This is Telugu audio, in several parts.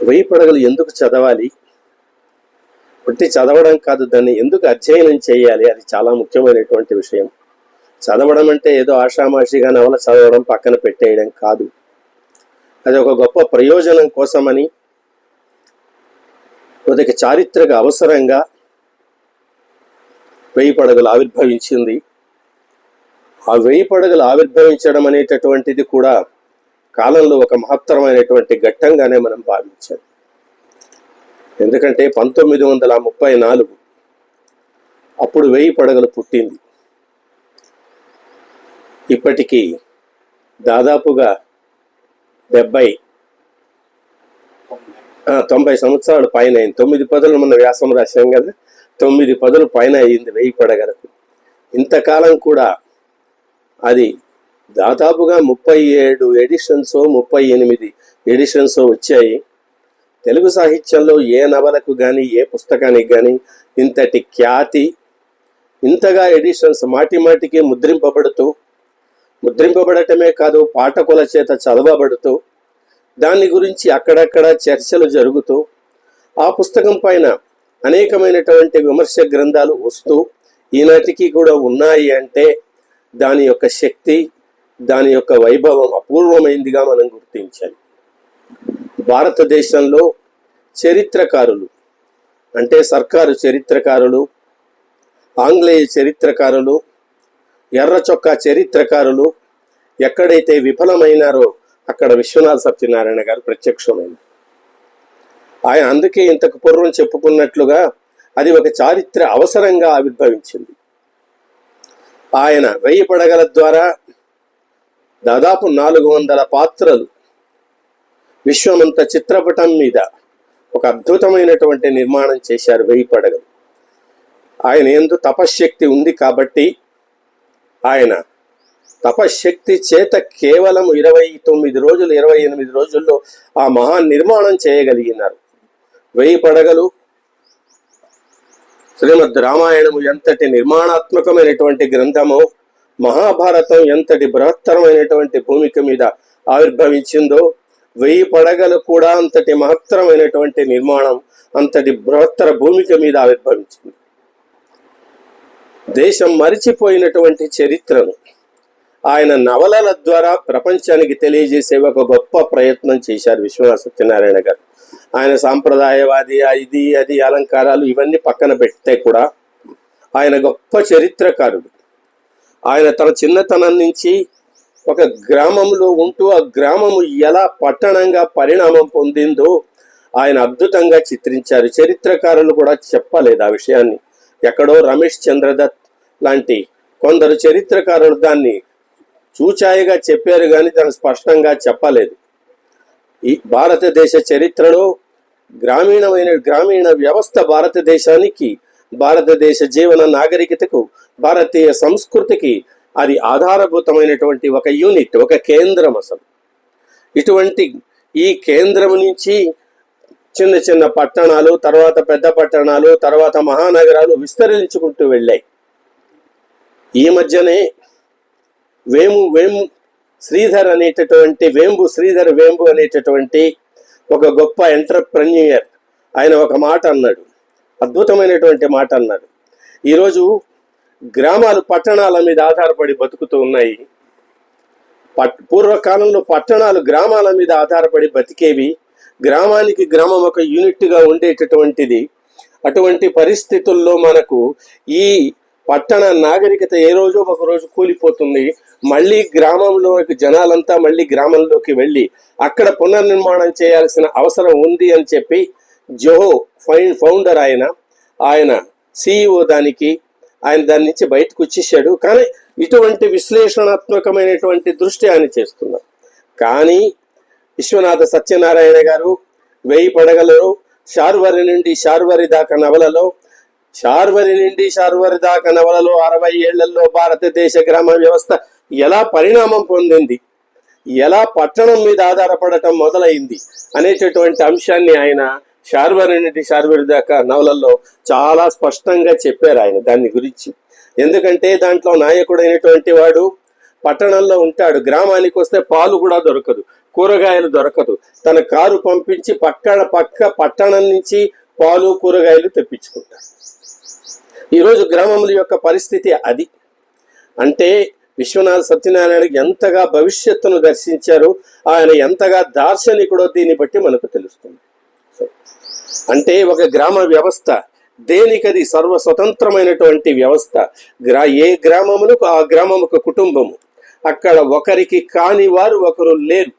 వెయ్యి పడగలు ఎందుకు చదవాలి, ఒట్టి చదవడం కాదు, దాన్ని ఎందుకు అధ్యయనం చేయాలి, అది చాలా ముఖ్యమైనటువంటి విషయం. చదవడం అంటే ఏదో ఆషామాషిగా నవల చదవడం పక్కన పెట్టేయడం కాదు. అది ఒక గొప్ప ప్రయోజనం కోసమని, కొద్దిగా చారిత్రక అవసరంగా వెయ్యి పడగలు ఆవిర్భవించింది. ఆ వెయ్యి పడగలు ఆవిర్భవించడం అనేటటువంటిది కూడా కాలంలో ఒక మహత్తరమైనటువంటి ఘట్టంగానే మనం భావించాలి. ఎందుకంటే 1934 అప్పుడు వెయ్యి పడగలు పుట్టింది. ఇప్పటికీ దాదాపుగా 90 సంవత్సరాలు పైన అయింది. 9 పదులు మన వ్యాసం రాశాం కదా, 9 పదులు పైన అయింది వెయ్యి పడగలకు. ఇంతకాలం కూడా అది దాదాపుగా 37 ఎడిషన్స్ 38 ఎడిషన్స్ వచ్చాయి. తెలుగు సాహిత్యంలో ఏ నవలకు కానీ ఏ పుస్తకానికి కానీ ఇంతటి ఖ్యాతి, ఇంతగా ఎడిషన్స్ మాటి మాటికి ముద్రింపబడటమే కాదు, పాఠకుల చేత చదవబడుతూ దాని గురించి అక్కడక్కడ చర్చలు జరుగుతూ ఆ పుస్తకం పైన అనేకమైనటువంటి విమర్శ గ్రంథాలు వస్తూ ఈనాటికి కూడా ఉన్నాయి అంటే దాని యొక్క శక్తి, దాని యొక్క వైభవం అపూర్వమైందిగా మనం గుర్తించాలి. భారతదేశంలో చరిత్రకారులు అంటే సర్కారు చరిత్రకారులు, ఆంగ్లేయ చరిత్రకారులు, ఎర్ర చొక్కా చరిత్రకారులు ఎక్కడైతే విఫలమైనారో అక్కడ విశ్వనాథ సత్యనారాయణ గారు ప్రత్యక్షమైనారు. ఆయన అందుకే ఇంతకు పూర్వం చెప్పుకున్నట్లుగా అది ఒక చారిత్ర అవసరంగా ఆవిర్భవించింది. ఆయన వెయ్యి పడగల ద్వారా దాదాపు 400 పాత్రలు విశ్వమంత చిత్రపటం మీద ఒక అద్భుతమైనటువంటి నిర్మాణం చేశారు వెయ్యి పడగలు. ఆయన యందు తపశ్శక్తి ఉంది కాబట్టి ఆయన తపశ్శక్తి చేత కేవలం 29 రోజులు 28 రోజుల్లో ఆ మహా నిర్మాణం చేయగలిగినారు. వెయ్యి పడగలు, శ్రీమద్ రామాయణము ఎంతటి నిర్మాణాత్మకమైనటువంటి గ్రంథమో, మహాభారతం ఎంతటి బృహత్తరమైనటువంటి భూమిక మీద ఆవిర్భవించిందో, వెయ్యి పడగలు కూడా అంతటి మహత్తరమైనటువంటి నిర్మాణం, అంతటి బృహత్తర భూమిక మీద ఆవిర్భవించింది. దేశం మరిచిపోయినటువంటి చరిత్రను ఆయన నవలల ద్వారా ప్రపంచానికి తెలియజేసే ఒక గొప్ప ప్రయత్నం చేశారు విశ్వనాథ సత్యనారాయణ గారు. ఆయన సాంప్రదాయవాది, ఇది అది అలంకారాలు ఇవన్నీ పక్కన పెడితే కూడా ఆయన గొప్ప చరిత్రకారుడు. ఆయన తన చిన్నతనం నుంచి ఒక గ్రామంలో ఉంటూ ఆ గ్రామము ఎలా పట్టణంగా పరిణామం పొందిందో ఆయన అద్భుతంగా చిత్రించారు. చరిత్రకారులు కూడా చెప్పలేదు ఆ విషయాన్ని. ఎక్కడో రమేష్ చంద్రదత్ లాంటి కొందరు చరిత్రకారులు దాన్ని చూచాయిగా చెప్పారు కానీ దాన్ని స్పష్టంగా చెప్పలేదు. ఈ భారతదేశ చరిత్రలో గ్రామీణ వ్యవస్థ భారతదేశానికి, భారతదేశ జీవన నాగరికతకు, భారతీయ సంస్కృతికి అది ఆధారభూతమైనటువంటి ఒక యూనిట్, ఒక కేంద్రం. అసలు ఇటువంటి ఈ కేంద్రం నుంచి చిన్న చిన్న పట్టణాలు, తర్వాత పెద్ద పట్టణాలు, తర్వాత మహానగరాలు విస్తరించుకుంటూ వెళ్ళాయి. ఈ మధ్యనే వేంబు శ్రీధర్ అనేటటువంటి ఒక గొప్ప ఎంటర్ప్రెన్యూయర్ ఆయన ఒక మాట అన్నాడు, అద్భుతమైనటువంటి మాట అన్నాడు. ఈరోజు గ్రామాలు పట్టణాల మీద ఆధారపడి బతుకుతూ ఉన్నాయి. పూర్వకాలంలో పట్టణాలు గ్రామాల మీద ఆధారపడి బతికేవి. గ్రామానికి గ్రామం ఒక యూనిట్గా ఉండేటటువంటిది. అటువంటి పరిస్థితుల్లో మనకు ఈ పట్టణ నాగరికత ఏ రోజో ఒక రోజు కూలిపోతుంది. మళ్ళీ గ్రామంలోకి జనాలంతా మళ్ళీ గ్రామంలోకి వెళ్ళి అక్కడ పునర్నిర్మాణం చేయాల్సిన అవసరం ఉంది అని చెప్పి జోహో ఫౌండర్ ఆయన CEO ఆయన దాని నుంచి బయటకు వచ్చేసాడు. కానీ ఇటువంటి విశ్లేషణాత్మకమైనటువంటి దృష్టి ఆయన చేస్తున్నారు. కానీ విశ్వనాథ సత్యనారాయణ గారు వెయ్యి పడగలలో శార్వరి నుండి శార్వరి దాకా నవలలో 60 ఏళ్లలో భారతదేశ గ్రామ వ్యవస్థ ఎలా పరిణామం పొందింది, ఎలా పట్టణం మీద ఆధారపడటం మొదలైంది అనేటటువంటి అంశాన్ని ఆయన శార్వరి నుండి శార్వరి దాకా నవలల్లో చాలా స్పష్టంగా చెప్పారు ఆయన దాని గురించి. ఎందుకంటే దాంట్లో నాయకుడైనటువంటి వాడు పట్టణంలో ఉంటాడు, గ్రామానికి వస్తే పాలు కూడా దొరకదు, కూరగాయలు దొరకదు. తన కారు పంపించి పక్క పట్టణం నుంచి పాలు కూరగాయలు తెప్పించుకుంటారు. ఈరోజు గ్రామముల యొక్క పరిస్థితి అది. అంటే విశ్వనాథ సత్యనారాయణకి ఎంతగా భవిష్యత్తును దర్శించారు, ఆయన ఎంతగా దార్శనికుడో దీన్ని బట్టి మనకు తెలుస్తుంది. అంటే ఒక గ్రామ వ్యవస్థ దేనికది సర్వస్వతంత్రమైనటువంటి వ్యవస్థ. ఏ గ్రామమునకు ఆ గ్రామముకు కుటుంబము. అక్కడ ఒకరికి కాని వారు ఒకరు లేరు.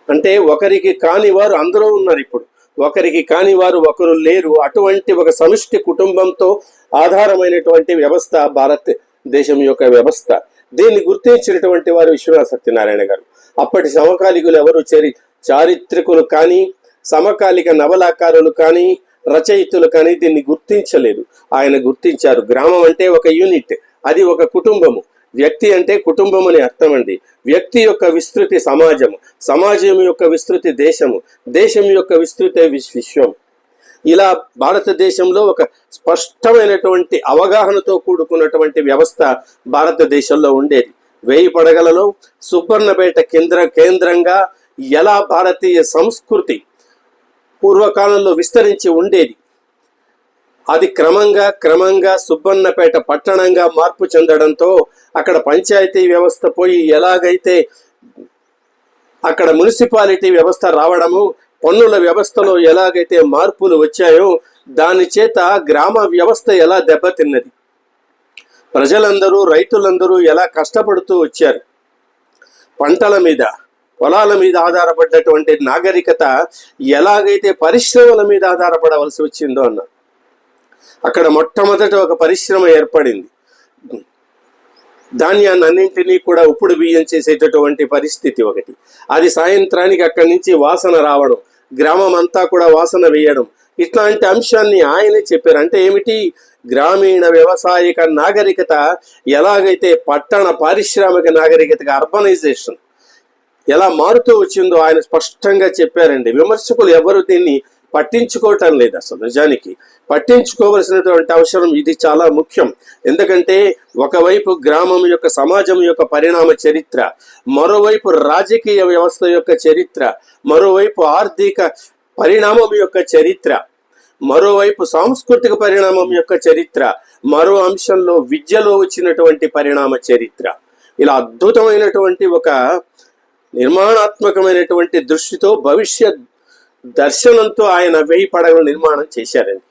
అంటే ఒకరికి కాని వారు అందరూ ఉన్నారు. ఇప్పుడు ఒకరికి కాని వారు ఒకరు లేరు. అటువంటి ఒక సమిష్టి కుటుంబంతో ఆధారమైనటువంటి వ్యవస్థ భారతదేశం యొక్క వ్యవస్థ. దీన్ని గుర్తించినటువంటి వారు విశ్వనాథ సత్యనారాయణ గారు. అప్పటి సమకాలికులు ఎవరు చారిత్రకులు కానీ, సమకాలిక నవలాకారులు కానీ, రచయితులు కానీ దీన్ని గుర్తించలేదు. ఆయన గుర్తించారు. గ్రామం అంటే ఒక యూనిట్, అది ఒక కుటుంబము. వ్యక్తి అంటే కుటుంబం అని అర్థం అండి. వ్యక్తి యొక్క విస్తృతి సమాజము, సమాజం యొక్క విస్తృతి దేశము, దేశం యొక్క విస్తృతి విశ్వం. ఇలా భారతదేశంలో ఒక స్పష్టమైనటువంటి అవగాహనతో కూడుకున్నటువంటి వ్యవస్థ భారతదేశంలో ఉండేది. 1000 పడగలలో సుబ్బన్నపేట కేంద్రంగా ఎలా భారతీయ సంస్కృతి పూర్వకాలంలో విస్తరించి ఉండేది, అది క్రమంగా సుబ్బన్నపేట పట్టణంగా మార్పు చెందడంతో అక్కడ పంచాయతీ వ్యవస్థ పోయి ఎలాగైతే అక్కడ మున్సిపాలిటీ వ్యవస్థ రావడము, పన్నుల వ్యవస్థలో ఎలాగైతే మార్పులు వచ్చాయో దాని చేత గ్రామ వ్యవస్థ ఎలా దెబ్బతిన్నది. ప్రజలందరూ, రైతులందరూ ఎలా కష్టపడుతూ వచ్చారు. పంటల మీద, పొలాల మీద ఆధారపడ్డటువంటి నాగరికత ఎలాగైతే పరిశ్రమల మీద ఆధారపడవలసి వచ్చిందో అన్నారు. అక్కడ మొట్టమొదట ఒక పరిశ్రమ ఏర్పడింది. ధాన్యాన్ని అన్నింటినీ కూడా ఉప్పుడు బియ్యం చేసేటటువంటి పరిస్థితి ఒకటి. అది సాయంత్రానికి అక్కడి నుంచి వాసన రావడం, గ్రామం అంతా కూడా వాసన వేయడం, ఇట్లాంటి అంశాన్ని ఆయనే చెప్పారు. అంటే ఏమిటి, గ్రామీణ వ్యవసాయక నాగరికత ఎలాగైతే పట్టణ పారిశ్రామిక నాగరికతగా అర్బనైజేషన్ ఎలా మారుతూ వచ్చిందో ఆయన స్పష్టంగా చెప్పారండి. విమర్శకులు ఎవరు దీన్ని పట్టించుకోవటం లేదు. అసలు నిజానికి పట్టించుకోవలసినటువంటి అవసరం ఇది చాలా ముఖ్యం. ఎందుకంటే ఒకవైపు గ్రామం యొక్క, సమాజం యొక్క పరిణామ చరిత్ర, మరోవైపు రాజకీయ వ్యవస్థ యొక్క చరిత్ర, మరోవైపు ఆర్థిక పరిణామం యొక్క చరిత్ర, మరోవైపు సాంస్కృతిక పరిణామం యొక్క చరిత్ర, మరో అంశంలో విద్యలో వచ్చినటువంటి పరిణామ చరిత్ర. ఇలా అద్భుతమైనటువంటి ఒక నిర్మాణాత్మకమైనటువంటి దృష్టితో భవిష్యత్ దర్శనంతో ఆయన 1000 పడగలు నిర్మాణం చేశారండి.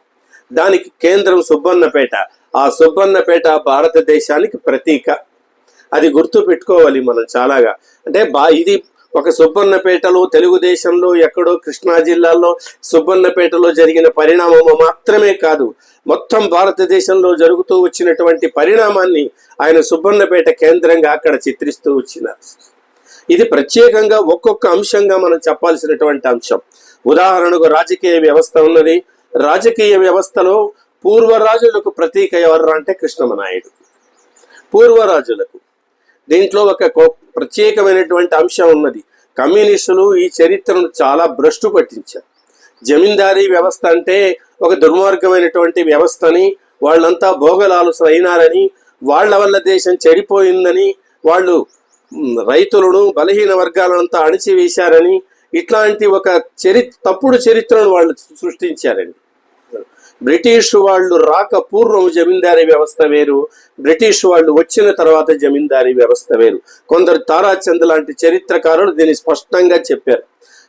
దానికి కేంద్రం సుబ్బన్నపేట. ఆ సుబ్బన్నపేట భారతదేశానికి ప్రతీక. అది గుర్తు పెట్టుకోవాలి మనం చాలాగా. అంటే ఇది ఒక సుబ్బన్నపేటలో, తెలుగుదేశంలో ఎక్కడో కృష్ణా జిల్లాలో సుబ్బన్నపేటలో జరిగిన పరిణామం మాత్రమే కాదు, మొత్తం భారతదేశంలో జరుగుతూ వచ్చినటువంటి పరిణామాన్ని ఆయన సుబ్బన్నపేట కేంద్రంగా అక్కడ చిత్రిస్తూ వచ్చినారు. ఇది ప్రత్యేకంగా ఒక్కొక్క అంశంగా మనం చెప్పాల్సినటువంటి అంశం. ఉదాహరణకు రాజకీయ వ్యవస్థ ఉన్నది. రాజకీయ వ్యవస్థలో పూర్వరాజులకు ప్రతీక ఎవరు అంటే కృష్ణమనాయుడు. పూర్వరాజులకు దీంట్లో ఒక ప్రత్యేకమైనటువంటి అంశం ఉన్నది. కమ్యూనిస్టులు ఈ చరిత్రను చాలా భ్రష్టు పట్టించారు. జమీందారీ వ్యవస్థ అంటే ఒక దుర్మార్గమైనటువంటి వ్యవస్థని, వాళ్ళంతా భోగలాలుసలు అయినారని, వాళ్ళ వల్ల దేశం చెడిపోయిందని, వాళ్ళు రైతులను, బలహీన వర్గాలంతా అణిచివేశారని, ఇట్లాంటి ఒక తప్పుడు చరిత్రను వాళ్ళు సృష్టించారండి. బ్రిటిష్ వాళ్ళు రాక పూర్వం జమీందారీ వ్యవస్థ వేరు, బ్రిటిష్ వాళ్ళు వచ్చిన తర్వాత జమీందారీ వ్యవస్థ వేరు. కొందరు తారాచంద్ లాంటి చరిత్రకారులు దీన్ని స్పష్టంగా చెప్పారు.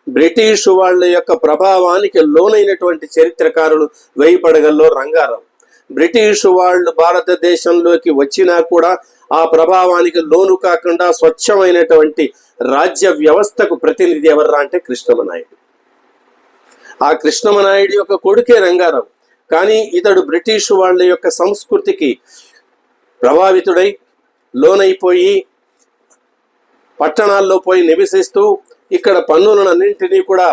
బ్రిటిష్ వాళ్ళ యొక్క ప్రభావానికి లోనైనటువంటి చరిత్రకారులు 1000 పడగల్లో రంగారావు. బ్రిటిష్ వాళ్ళు భారతదేశంలోకి వచ్చినా కూడా ఆ ప్రభావానికి లోను కాకుండా స్వచ్ఛమైనటువంటి రాజ్య వ్యవస్థకు ప్రతినిధి ఎవర్రా అంటే కృష్ణమనాయుడు. ఆ కృష్ణమనాయుడు యొక్క కొడుకే రంగారావు. కానీ ఇతడు బ్రిటిష్ వాళ్ళ యొక్క సంస్కృతికి ప్రభావితుడై లోనైపోయి పట్టణాల్లో పోయి నివసిస్తూ ఇక్కడ పన్నులను అన్నింటినీ కూడా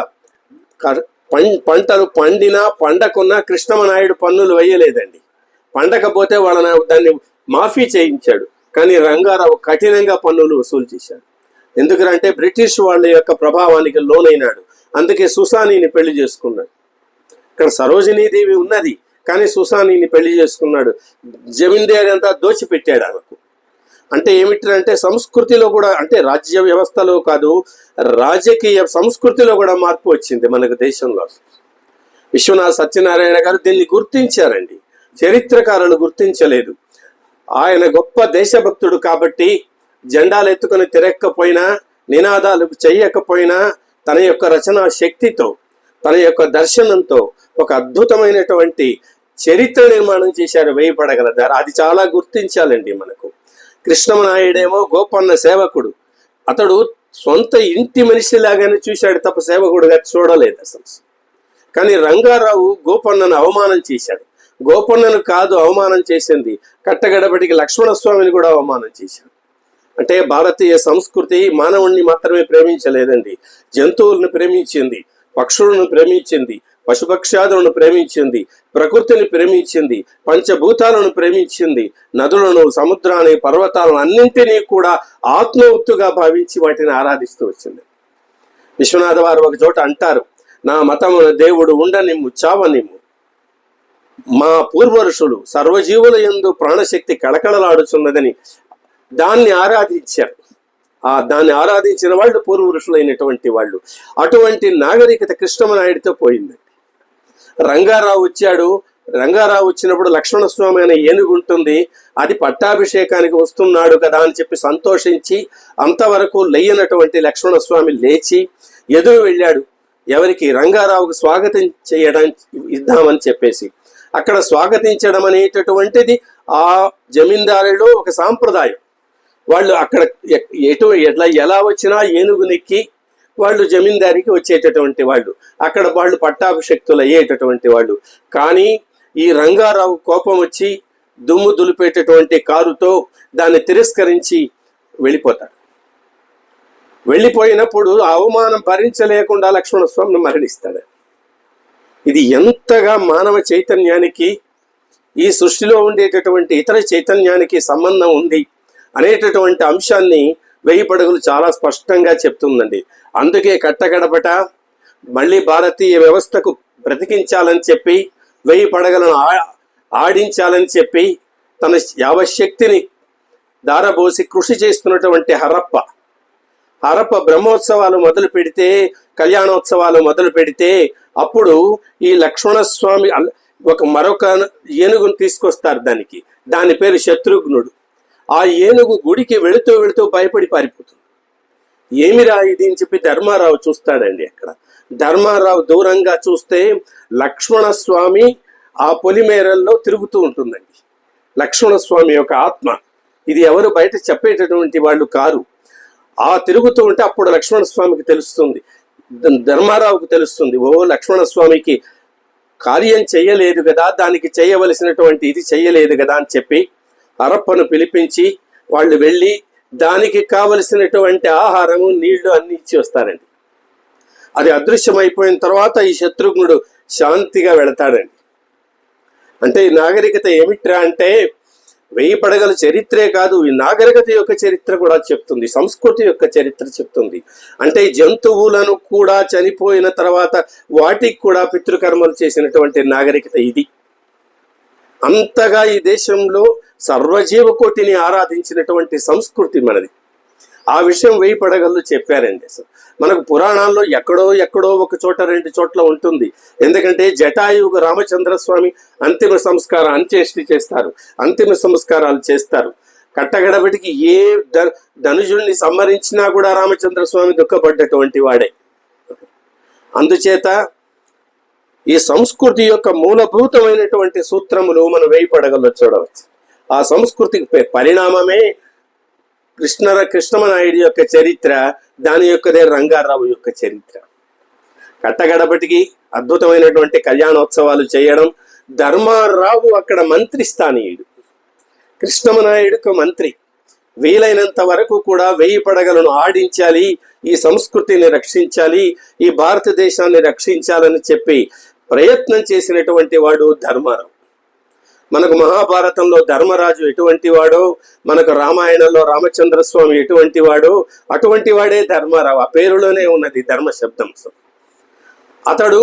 పంటలు పండినా పండకున్నా కృష్ణమనాయుడు పన్నులు వేయలేదండి. పండకపోతే దాన్ని మాఫీ చేయించాడు. కానీ రంగారావు కఠినంగా పన్నులు వసూలు చేశాడు. ఎందుకంటే బ్రిటిష్ వాళ్ళ యొక్క ప్రభావానికి లోనైనాడు. అందుకే సుసానీని పెళ్లి చేసుకున్నాడు. ఇక్కడ సరోజినీదేవి ఉన్నది, కానీ సుసానీని పెళ్లి చేసుకున్నాడు. జమీందారీ అంతా దోచిపెట్టాడు ఆమెకు. అంటే ఏమిటంటే సంస్కృతిలో కూడా, అంటే రాజ్య వ్యవస్థలో కాదు, రాజకీయ సంస్కృతిలో కూడా మార్పు వచ్చింది మనకు దేశంలో. విశ్వనాథ సత్యనారాయణ గారు దీన్ని గుర్తించారండి, చరిత్రకారులు గుర్తించలేదు. ఆయన గొప్ప దేశభక్తుడు కాబట్టి జెండాలు ఎత్తుకొని తిరగకపోయినా, నినాదాలు చెయ్యకపోయినా, తన యొక్క రచనా శక్తితో, తన యొక్క దర్శనంతో ఒక అద్భుతమైనటువంటి చరిత్ర నిర్మాణం చేశారు 1000 పడగల దార. అది చాలా గుర్తించాలండి మనకు. కృష్ణమనాయుడేమో గోపన్న సేవకుడు, అతడు సొంత ఇంటి మనిషిలాగానే చూశాడు తప్ప సేవకుడుగా చూడలేదు అసలు. కానీ రంగారావు గోపన్నను అవమానం చేశాడు. గోపన్నను కాదు అవమానం చేసింది, కట్టగడపటికి లక్ష్మణస్వామిని కూడా అవమానం చేశాడు. అంటే భారతీయ సంస్కృతి మానవుణ్ణి మాత్రమే ప్రేమించలేదండి, జంతువులను ప్రేమించింది, పక్షులను ప్రేమించింది, పశుపక్షాదులను ప్రేమించింది, ప్రకృతిని ప్రేమించింది, పంచభూతాలను ప్రేమించింది, నదులను, సముద్రాన్ని, పర్వతాలను అన్నింటినీ కూడా ఆత్మవత్తుగా భావించి వాటిని ఆరాధిస్తూ వచ్చింది. విశ్వనాథ వారు ఒక చోట అంటారు, నా మతమున దేవుడు ఉండనిమ్ము చావనిమ్ము. మా పూర్వరుషులు సర్వజీవుల యందు ప్రాణశక్తి కళకళలాడుచున్నదని దాన్ని ఆరాధించారు. దాన్ని ఆరాధించిన వాళ్ళు పూర్వపురుషులైనటువంటి వాళ్ళు. అటువంటి నాగరికత కృష్ణమనాయుడితో పోయిందండి. రంగారావు వచ్చాడు. రంగారావు వచ్చినప్పుడు లక్ష్మణస్వామి అనే ఏనుగు ఉంటుంది, అది పట్టాభిషేకానికి వస్తున్నాడు కదా అని చెప్పి సంతోషించి అంతవరకు లేయనటువంటి లక్ష్మణస్వామి లేచి ఎదురు వెళ్ళాడు. ఎవరికి? రంగారావుకు స్వాగతం చేయడానికి ఇద్దామని చెప్పేసి. అక్కడ స్వాగతించడం అనేటటువంటిది ఆ జమీందారులో ఒక సాంప్రదాయం. వాళ్ళు అక్కడ ఎలా వచ్చినా ఏనుగునెక్కి వాళ్ళు జమీందారికి వచ్చేటటువంటి వాళ్ళు, అక్కడ వాళ్ళు పట్టాభిషక్తులు అయ్యేటటువంటి వాళ్ళు. కానీ ఈ రంగారావు కోపం వచ్చి దుమ్ము దులిపేటటువంటి కారుతో దాన్ని తిరస్కరించి వెళ్ళిపోతాడు. వెళ్ళిపోయినప్పుడు అవమానం భరించలేకుండా లక్ష్మణస్వామిని మరణిస్తాడు. ఇది ఎంతగా మానవ చైతన్యానికి, ఈ సృష్టిలో ఉండేటటువంటి ఇతర చైతన్యానికి సంబంధం ఉంది అనేటటువంటి అంశాన్ని 1000 పడగలు చాలా స్పష్టంగా చెప్తుందండి. అందుకే కట్టగడపట మళ్ళీ భారతీయ వ్యవస్థకు బ్రతికించాలని చెప్పి 1000 పడగలను ఆడించాలని చెప్పి తన యావశక్తిని దారబోసి కృషి చేస్తున్నటువంటి హరప్ప బ్రహ్మోత్సవాలు మొదలు పెడితే, కళ్యాణోత్సవాలు మొదలు పెడితే, అప్పుడు ఈ లక్ష్మణస్వామి మరొక ఏనుగును తీసుకొస్తారు. దాని పేరు శత్రుఘ్నుడు. ఆ ఏనుగు గుడికి వెళుతూ వెళుతూ భయపడి పారిపోతుంది. ఏమిరా ఇది అని చెప్పి ధర్మారావు చూస్తాడండి. అక్కడ ధర్మారావు దూరంగా చూస్తే లక్ష్మణస్వామి ఆ పొలిమేరల్లో తిరుగుతూ ఉంటుందండి. లక్ష్మణస్వామి యొక్క ఆత్మ. ఇది ఎవరు బయట చెప్పేటటువంటి వాళ్ళు కారు. ఆ తిరుగుతూ ఉంటే అప్పుడు లక్ష్మణస్వామికి తెలుస్తుంది, ధర్మారావుకు తెలుస్తుంది, ఓ లక్ష్మణస్వామికి కార్యం చెయ్యలేదు కదా, దానికి చేయవలసినటువంటి ఇది చెయ్యలేదు కదా అని చెప్పి హరప్పను పిలిపించి వాళ్ళు వెళ్ళి దానికి కావలసినటువంటి ఆహారము, నీళ్లు అన్ని ఇచ్చి వస్తారండి. అది అదృశ్యమైపోయిన తర్వాత ఈ శత్రుఘ్నుడు శాంతిగా వెళతాడండి. అంటే ఈ నాగరికత ఏమిట్రా అంటే 1000 పడగల చరిత్రే కాదు, ఈ నాగరికత యొక్క చరిత్ర కూడా చెప్తుంది, సంస్కృతి యొక్క చరిత్ర చెప్తుంది. అంటే జంతువులను కూడా చనిపోయిన తర్వాత వాటికి కూడా పితృకర్మలు చేసినటువంటి నాగరికత ఇది. అంతగా ఈ దేశంలో సర్వజీవకోటిని ఆరాధించినటువంటి సంస్కృతి మనది. ఆ విషయం 1000 పడగల్లో చెప్పారండి. అసలు మనకు పురాణాల్లో ఎక్కడో ఒక చోట 2 చోట్ల ఉంటుంది. ఎందుకంటే జటాయువుకు రామచంద్రస్వామి అంతిమ సంస్కారం, అంత్యేష్టి చేస్తారు, అంతిమ సంస్కారాలు చేస్తారు. కట్టగడబటికి ఏ ధనుజుడిని సంహరించినా కూడా రామచంద్రస్వామి దుఃఖపడ్డటువంటి వాడే. అందుచేత ఈ సంస్కృతి యొక్క మూలభూతమైనటువంటి సూత్రములు మనం 1000 పడగల్లో చూడవచ్చు. ఆ సంస్కృతికి పరిణామమే కృష్ణమనాయుడు యొక్క చరిత్ర, దాని యొక్కదే రంగారావు యొక్క చరిత్ర. కట్టగడపటికి అద్భుతమైనటువంటి కళ్యాణోత్సవాలు చేయడం. ధర్మారావు అక్కడ మంత్రి స్థానీయుడు, కృష్ణమనాయుడుకు మంత్రి. వీలైనంత వరకు కూడా 1000 పడగలను ఆడించాలి, ఈ సంస్కృతిని రక్షించాలి, ఈ భారతదేశాన్ని రక్షించాలని చెప్పి ప్రయత్నం చేసినటువంటి వాడు ధర్మారావు. మనకు మహాభారతంలో ధర్మరాజు ఎటువంటి వాడో, మనకు రామాయణంలో రామచంద్రస్వామి ఎటువంటి వాడో అటువంటి వాడే ధర్మారావు. ఆ పేరులోనే ఉన్నది ధర్మ శబ్దం. అతడు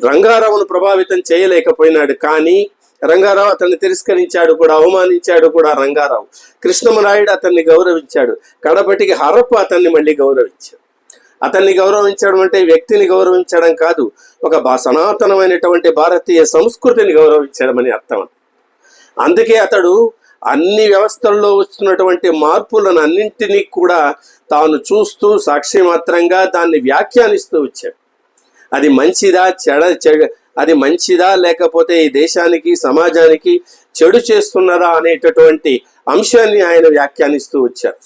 రంగారావును ప్రభావితం చేయలేకపోయినాడు, కానీ రంగారావు అతన్ని తిరస్కరించాడు కూడా, అవమానించాడు కూడా రంగారావు. కృష్ణమనాయుడు అతన్ని గౌరవించాడు. కడపటికి హరప్ప అతన్ని మళ్ళీ గౌరవించాడు. అతన్ని గౌరవించడం అంటే వ్యక్తిని గౌరవించడం కాదు, ఒక సనాతనమైనటువంటి భారతీయ సంస్కృతిని గౌరవించడం అని అర్థం. అందుకే అతడు అన్ని వ్యవస్థల్లో వస్తున్నటువంటి మార్పులను అన్నింటినీ కూడా తాను చూస్తూ సాక్షిమాత్రంగా దాన్ని వ్యాఖ్యానిస్తూ వచ్చాడు. అది మంచిదా అది మంచిదా లేకపోతే ఈ దేశానికి సమాజానికి చెడు చేస్తున్నదా అనేటటువంటి అంశాన్ని ఆయన వ్యాఖ్యానిస్తూ వచ్చారు.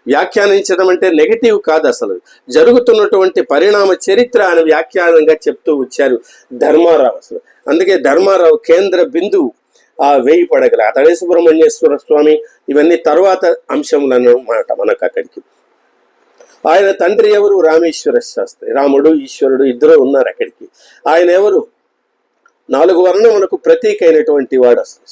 వ్యాఖ్యానించడం అంటే నెగటివ్ కాదు, అసలు జరుగుతున్నటువంటి పరిణామ చరిత్ర ఆయన వ్యాఖ్యానంగా చెప్తూ వచ్చారు ధర్మారావు. అసలు అందుకే ధర్మారావు కేంద్ర బిందువు ఆ 1000 పడగల అతడే సుబ్రహ్మణ్యేశ్వర స్వామి, ఇవన్నీ తర్వాత అంశములను మాట మనకు అక్కడికి. ఆయన తండ్రి ఎవరు? రామేశ్వర శాస్త్రి. రాముడు ఈశ్వరుడు ఇద్దరు ఉన్నారు అక్కడికి. ఆయన ఎవరు? 4 వర్ణములకు ప్రతీక అయినటువంటి వాడు. అసలు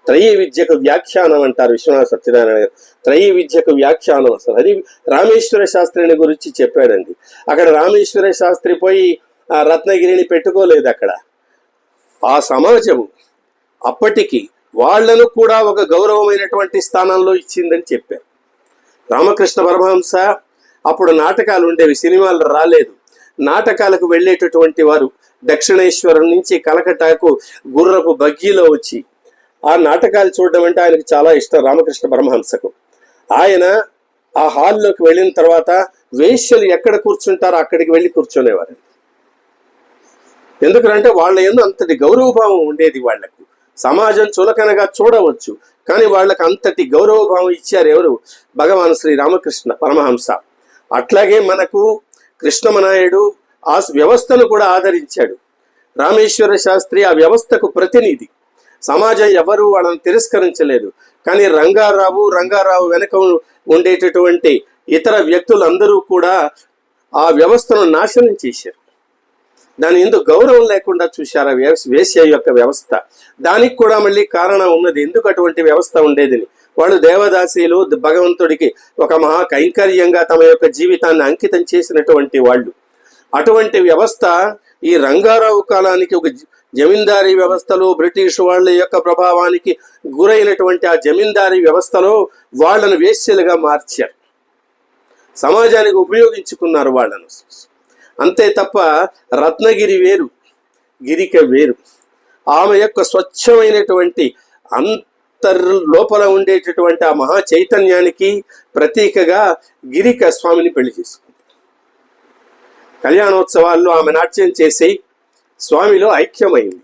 త్రయీ విద్యకు వ్యాఖ్యానం అంటారు విశ్వనాథ సత్యనారాయణ గారు. త్రయీ విద్యకు వ్యాఖ్యానం అసలు అది రామేశ్వర శాస్త్రిని గురించి చెప్పాడండి. అక్కడ రామేశ్వర శాస్త్రి పోయి ఆ రత్నగిరిని పెట్టుకోలేదు. అక్కడ ఆ సమాజము అప్పటికి వాళ్లను కూడా ఒక గౌరవమైనటువంటి స్థానంలో ఇచ్చిందని చెప్పారు. రామకృష్ణ పరమహంస అప్పుడు నాటకాలు ఉండేవి, సినిమాలు రాలేదు. నాటకాలకు వెళ్ళేటటువంటి వారు దక్షిణేశ్వరం నుంచి కలకటాకు గుర్రపు బగ్గీలో వచ్చి ఆ నాటకాలు చూడడం అంటే ఆయనకు చాలా ఇష్టం రామకృష్ణ పరమహంసకు. ఆయన ఆ హాల్లోకి వెళ్ళిన తర్వాత వేశ్యలు ఎక్కడ కూర్చుంటారో అక్కడికి వెళ్ళి కూర్చునేవారు. ఎందుకంటే వాళ్ళ యందు అంతటి గౌరవభావం ఉండేది. వాళ్లకు సమాజం చులకనగా చూడవచ్చు, కానీ వాళ్ళకి అంతటి గౌరవభావం ఇచ్చారు ఎవరు? భగవాన్ శ్రీ రామకృష్ణ పరమహంస. అట్లాగే మనకు కృష్ణమనాయుడు ఆ వ్యవస్థను కూడా ఆదరించాడు. రామేశ్వర శాస్త్రి ఆ వ్యవస్థకు ప్రతినిధి. సమాజం ఎవరు వాళ్ళని తిరస్కరించలేదు. కానీ రంగారావు వెనక ఉండేటటువంటి ఇతర వ్యక్తులందరూ కూడా ఆ వ్యవస్థను నాశనం చేశారు. దాని ఎందుకు గౌరవం లేకుండా చూశారు ఆ వేశ్య యొక్క వ్యవస్థ. దానికి కూడా మళ్ళీ కారణం ఉన్నది, ఎందుకు అటువంటి వ్యవస్థ ఉండేదని. వాళ్ళు దేవదాసీలు, భగవంతుడికి ఒక మహా కైంకర్యంగా తమ యొక్క జీవితాన్ని అంకితం చేసినటువంటి వాళ్ళు. అటువంటి వ్యవస్థ ఈ రంగారావు కాలానికి ఒక జమీందారీ వ్యవస్థలో బ్రిటిష్ వాళ్ళ యొక్క ప్రభావానికి గురైనటువంటి ఆ జమీందారీ వ్యవస్థలో వాళ్ళను వేశ్యలుగా మార్చారు, సమాజానికి ఉపయోగించుకున్నారు వాళ్ళను. అంతే తప్ప రత్నగిరి వేరు, గిరిక వేరు. ఆమె యొక్క స్వచ్ఛమైనటువంటి లోపల ఉండేటటువంటి ఆ మహా చైతన్యానికి ప్రతీకగా గిరిక స్వామిని పెళ్లి చేసుకుంది. కళ్యాణోత్సవాల్లో ఆమె నాట్యం చేసి స్వామిలో ఐక్యమైంది.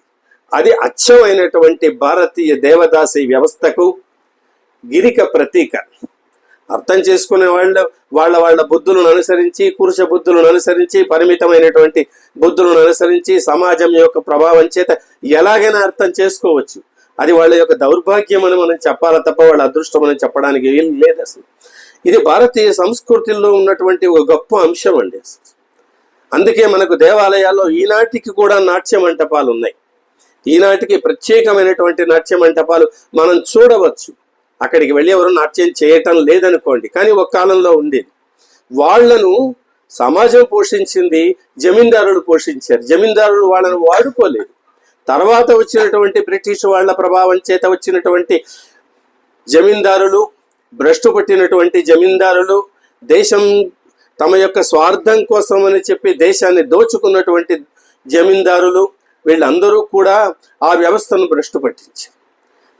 అది అచ్చమైనటువంటి భారతీయ దేవదాసి వ్యవస్థకు గిరిక ప్రతీక. అర్థం చేసుకునే వాళ్ళ బుద్ధులను అనుసరించి, పురుష బుద్ధులను అనుసరించి, పరిమితమైనటువంటి బుద్ధులను అనుసరించి సమాజం యొక్క ప్రభావం చేత ఎలాగైనా అర్థం చేసుకోవచ్చు. అది వాళ్ళ యొక్క దౌర్భాగ్యం అని మనం చెప్పాలి తప్ప వాళ్ళ అదృష్టం అని చెప్పడానికి ఏం లేదు. అసలు ఇది భారతీయ సంస్కృతిలో ఉన్నటువంటి ఒక గొప్ప అంశం అండి. అసలు అందుకే మనకు దేవాలయాల్లో ఈనాటికి కూడా నాట్య మంటపాలు ఉన్నాయి. ఈనాటికి ప్రత్యేకమైనటువంటి నాట్య మంటపాలు మనం చూడవచ్చు. అక్కడికి వెళ్ళి ఎవరు నాట్యం చేయటం లేదనుకోండి, కానీ ఒక కాలంలో ఉండేది. వాళ్లను సమాజం పోషించింది, జమీందారులు పోషించారు. జమీందారులు వాళ్ళను వాడుకోలేదు. తర్వాత వచ్చినటువంటి బ్రిటిష్ వాళ్ళ ప్రభావం చేత వచ్చినటువంటి జమీందారులు, భ్రష్టు పట్టినటువంటి జమీందారులు, దేశం తమ యొక్క స్వార్థం కోసం అని చెప్పి దేశాన్ని దోచుకున్నటువంటి జమీందారులు, వీళ్ళందరూ కూడా ఆ వ్యవస్థను భ్రష్టు పట్టించారు.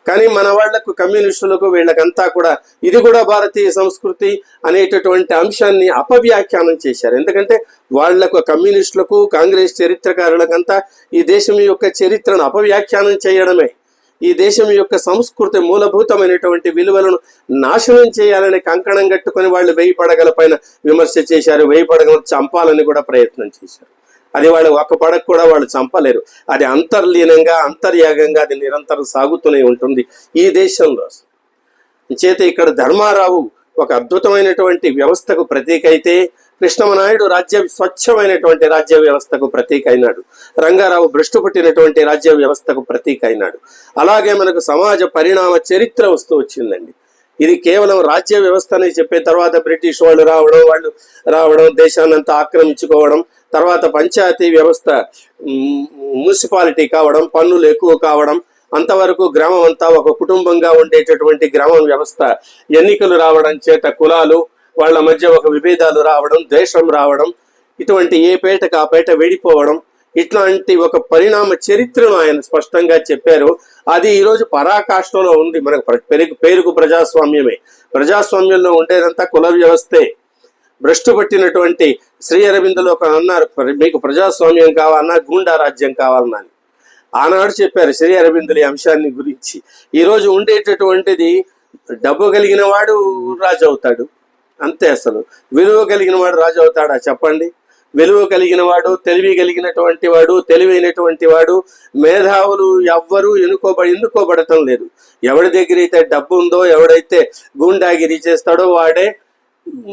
కానీ మన వాళ్లకు, కమ్యూనిస్టులకు, వీళ్ళకంతా కూడా ఇది కూడా భారతీయ సంస్కృతి అనేటటువంటి అంశాన్ని అపవ్యాఖ్యానం చేశారు. ఎందుకంటే వాళ్లకు, కమ్యూనిస్టులకు, కాంగ్రెస్ చరిత్రకారులకంతా ఈ దేశం యొక్క చరిత్రను అపవ్యాఖ్యానం చేయడమే, ఈ దేశం యొక్క సంస్కృతి మూలభూతమైనటువంటి విలువలను నాశనం చేయాలని కంకణం కట్టుకొని వాళ్ళు 1000 పడగల పైన విమర్శ చేశారు. 1000 పడగలను చంపాలని కూడా ప్రయత్నం చేశారు. అది వాళ్ళు ఒక పడగ కూడా వాళ్ళు చంపలేరు. అది అంతర్లీనంగా, అంతర్యాగంగా అది నిరంతరం సాగుతూనే ఉంటుంది ఈ దేశంలో. చేత ఇక్కడ ధర్మారావు ఒక అద్భుతమైనటువంటి వ్యవస్థకు ప్రతీక అయితే, కృష్ణమనాయుడు స్వచ్ఛమైనటువంటి రాజ్య వ్యవస్థకు ప్రతీక అయినాడు. రంగారావు భ్రష్టు పట్టినటువంటి రాజ్య వ్యవస్థకు ప్రతీక అయినాడు. అలాగే మనకు సమాజ పరిణామ చరిత్ర వస్తూ వచ్చిందండి. ఇది కేవలం రాజ్య వ్యవస్థ అని చెప్పే తర్వాత బ్రిటిష్ వాళ్ళు రావడం, దేశాన్నంతా ఆక్రమించుకోవడం, తర్వాత పంచాయతీ వ్యవస్థ, మున్సిపాలిటీ కావడం, పన్నులు ఎక్కువ కావడం, అంతవరకు గ్రామం అంతా ఒక కుటుంబంగా ఉండేటటువంటి గ్రామ వ్యవస్థ ఎన్నికలు రావడం చేత కులాలు వాళ్ళ మధ్య ఒక విభేదాలు రావడం, ద్వేషం రావడం, ఇటువంటి ఏ పేటకు ఆ పేట వెడిపోవడం, ఇట్లాంటి ఒక పరిణామ చరిత్రను ఆయన స్పష్టంగా చెప్పారు. అది ఈరోజు పరాకాష్ఠలో ఉంది. మనకు పేరుకు ప్రజాస్వామ్యమే. ప్రజాస్వామ్యంలో ఉండేదంతా కుల వ్యవస్థే. భ్రష్టు పట్టినటువంటి శ్రీ అరవిందులో అన్నారు, మీకు ప్రజాస్వామ్యం కావాలన్నా గూండా రాజ్యం కావాలన్నా అని ఆనాడు చెప్పారు శ్రీ అరవిందులు ఈ అంశాన్ని గురించి. ఈరోజు ఉండేటటువంటిది డబ్బు కలిగిన వాడు రాజు అవుతాడు అంతే. అసలు విలువ కలిగిన వాడు రాజు అవుతాడా చెప్పండి? విలువ కలిగిన వాడు, తెలివి కలిగినటువంటి వాడు, తెలివైనటువంటి వాడు, మేధావులు ఎవ్వరూ ఎన్నుకోబడటం లేదు. ఎవరి దగ్గర అయితే డబ్బు ఉందో, ఎవడైతే గూండాగిరి చేస్తాడో వాడే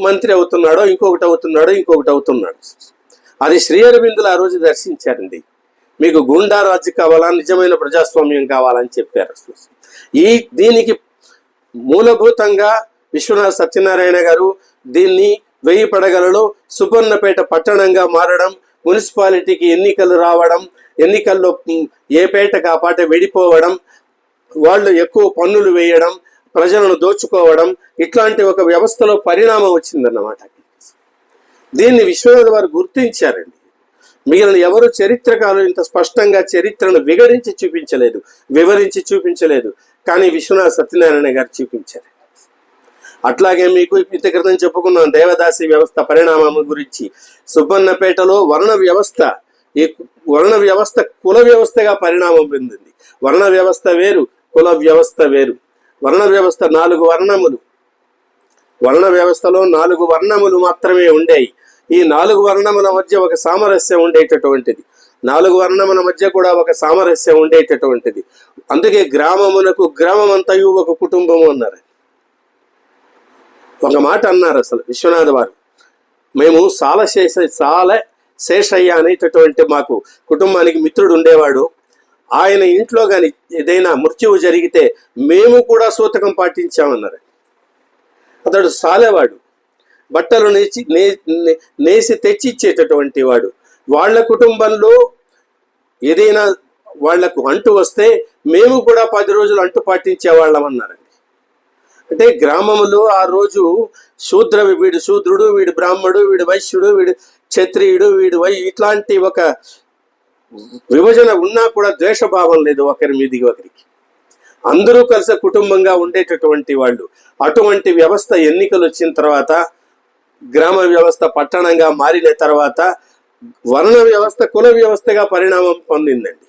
మంత్రి అవుతున్నాడో, ఇంకొకటి అవుతున్నాడు. అది శ్రీ అరవిందులు ఆ రోజు దర్శించారండి. మీకు గూండా రాజు కావాలా, నిజమైన ప్రజాస్వామ్యం కావాలని చెప్పారు. దీనికి మూలభూతంగా విశ్వనాథ సత్యనారాయణ గారు దీన్ని 1000 పడగలలో సుబ్బన్నపేట పట్టణంగా మారడం, మున్సిపాలిటీకి ఎన్నికలు రావడం, ఎన్నికల్లో ఏ పేటకు ఆ పాట వెడిపోవడం, వాళ్ళు ఎక్కువ పన్నులు వేయడం, ప్రజలను దోచుకోవడం, ఇట్లాంటి ఒక వ్యవస్థలో పరిణామం వచ్చిందన్నమాట. దీన్ని విశ్వనాథ వారు గుర్తించారండి. మిగిలిన ఎవరు చరిత్రకారులు ఇంత స్పష్టంగా చరిత్రను వివరించి చూపించలేదు. కానీ విశ్వనాథ సత్యనారాయణ గారు చూపించారు. అట్లాగే మీకు ఇంత క్రితం చెప్పుకున్నాం దేవదాసి వ్యవస్థ పరిణామం గురించి. సుబ్బన్నపేటలో ఈ వర్ణ వ్యవస్థ కుల వ్యవస్థగా పరిణామం పొందింది. వర్ణ వ్యవస్థ వేరు, కుల వ్యవస్థ వేరు. వర్ణ వ్యవస్థ 4 వర్ణములు. వర్ణ వ్యవస్థలో 4 వర్ణములు మాత్రమే ఉండేవి. ఈ 4 వర్ణముల మధ్య ఒక సామరస్యం ఉండేటటువంటిది. 4 వర్ణముల మధ్య కూడా ఒక సామరస్యం ఉండేటటువంటిది. అందుకే గ్రామమంతయు ఒక కుటుంబము అన్నారు. ఒక మాట అన్నారు అసలు విశ్వనాథ వారు, మేము సాల శేషయ్య అనేటటువంటి మాకు కుటుంబానికి మిత్రుడు ఉండేవాడు. ఆయన ఇంట్లో కానీ ఏదైనా మృత్యువు జరిగితే మేము కూడా సూతకం పాటించామన్నారు. అతడు సాలేవాడు, బట్టలు నేసి తెచ్చిచ్చేటటువంటి వాడు. వాళ్ళ కుటుంబంలో ఏదైనా వాళ్లకు అంటు వస్తే మేము కూడా 10 రోజులు అంటు పాటించేవాళ్ళం అన్నారండి. అంటే గ్రామంలో ఆ రోజు వీడు శూద్రుడు, వీడు బ్రాహ్మడు, వీడు వైశ్యుడు, వీడు క్షత్రియుడు, ఇట్లాంటి ఒక విభజన ఉన్నా కూడా ద్వేషభావం లేదు ఒకరి మీదికి ఒకరికి. అందరూ కలిసి కుటుంబంగా ఉండేటటువంటి వాళ్ళు. అటువంటి వ్యవస్థ ఎన్నికలు వచ్చిన తర్వాత, గ్రామ వ్యవస్థ పట్టణంగా మారిన తర్వాత వర్ణ వ్యవస్థ కుల వ్యవస్థగా పరిణామం పొందిందండి.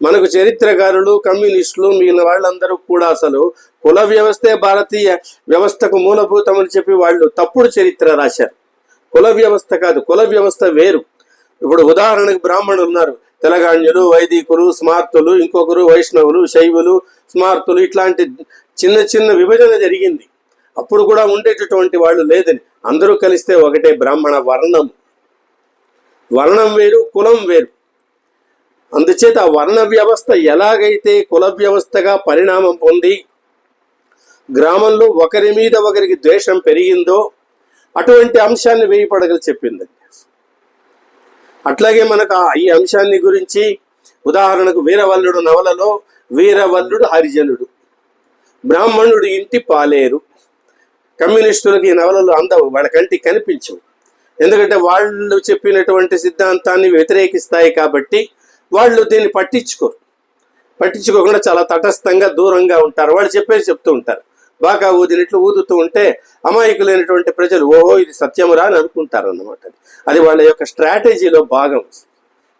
మనకు చరిత్రకారులు, కమ్యూనిస్టులు, మిగిలిన వాళ్ళందరూ కూడా అసలు కుల వ్యవస్థే భారతీయ వ్యవస్థకు మూలభూతం అని చెప్పి వాళ్ళు తప్పుడు చరిత్ర రాశారు. కుల వ్యవస్థ కాదు, కుల వ్యవస్థ వేరు. ఇప్పుడు ఉదాహరణకు బ్రాహ్మణులు ఉన్నారు, తెలంగాణ్యులు, వైదికులు, స్మార్తులు, ఇంకొకరు వైష్ణవులు, శైవులు, స్మార్తులు, ఇట్లాంటి చిన్న చిన్న విభజన జరిగింది. అప్పుడు కూడా ఉండేటటువంటి వాళ్ళు లేదని, అందరూ కలిస్తే ఒకటే బ్రాహ్మణ వర్ణం. వర్ణం వేరు, కులం వేరు. అందుచేత వర్ణ వ్యవస్థ ఎలాగైతే కుల వ్యవస్థగా పరిణామం పొంది గ్రామంలో ఒకరి మీద ఒకరికి ద్వేషం పెరిగిందో అటువంటి అంశాన్ని 1000 పడగలు చెప్పిందండి. అట్లాగే మనకు ఈ అంశాన్ని గురించి ఉదాహరణకు వీరవల్లుడు నవలలో వీరవల్లుడు హరిజనుడు, బ్రాహ్మణుడు ఇంటి పాలేరు. కమ్యూనిస్టులకి ఈ నవలలు అందవు, వాళ్ళ కంటికి కనిపించవు. ఎందుకంటే వాళ్ళు చెప్పినటువంటి సిద్ధాంతాన్ని వ్యతిరేకిస్తాయి కాబట్టి వాళ్ళు దీన్ని పట్టించుకోకుండా చాలా తటస్థంగా దూరంగా ఉంటారు. వాళ్ళు చెప్తూ ఉంటారు. బాగా ఊదినట్లు ఊదుతూ ఉంటే అమాయకులైనటువంటి ప్రజలు ఓహో ఇది సత్యమురా అని అనుకుంటారు అన్నమాట. అది వాళ్ళ యొక్క స్ట్రాటజీలో భాగం,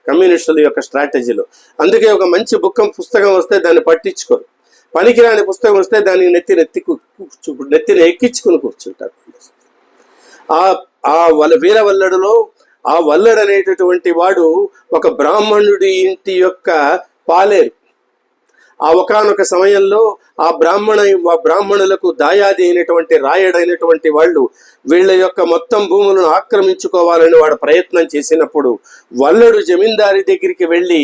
కమ్యూనిస్టుల యొక్క స్ట్రాటజీలో. అందుకే ఒక మంచి పుస్తకం వస్తే దాన్ని పట్టించుకోరు, పనికిరాని పుస్తకం వస్తే దాన్ని నెత్తిని ఎక్కించుకుని కూర్చుంటారు. వాళ్ళ వీరవల్లడులో ఆ వల్లడు అనేటటువంటి వాడు ఒక బ్రాహ్మణుడి ఇంటి యొక్క పాలేరు. ఆ ఒకానొక సమయంలో ఆ బ్రాహ్మణులకు దాయాది అయినటువంటి రాయడైనటువంటి వాళ్ళు వీళ్ళ యొక్క మొత్తం భూములను ఆక్రమించుకోవాలని వాడు ప్రయత్నం చేసినప్పుడు వల్లడు జమీందారి దగ్గరికి వెళ్ళి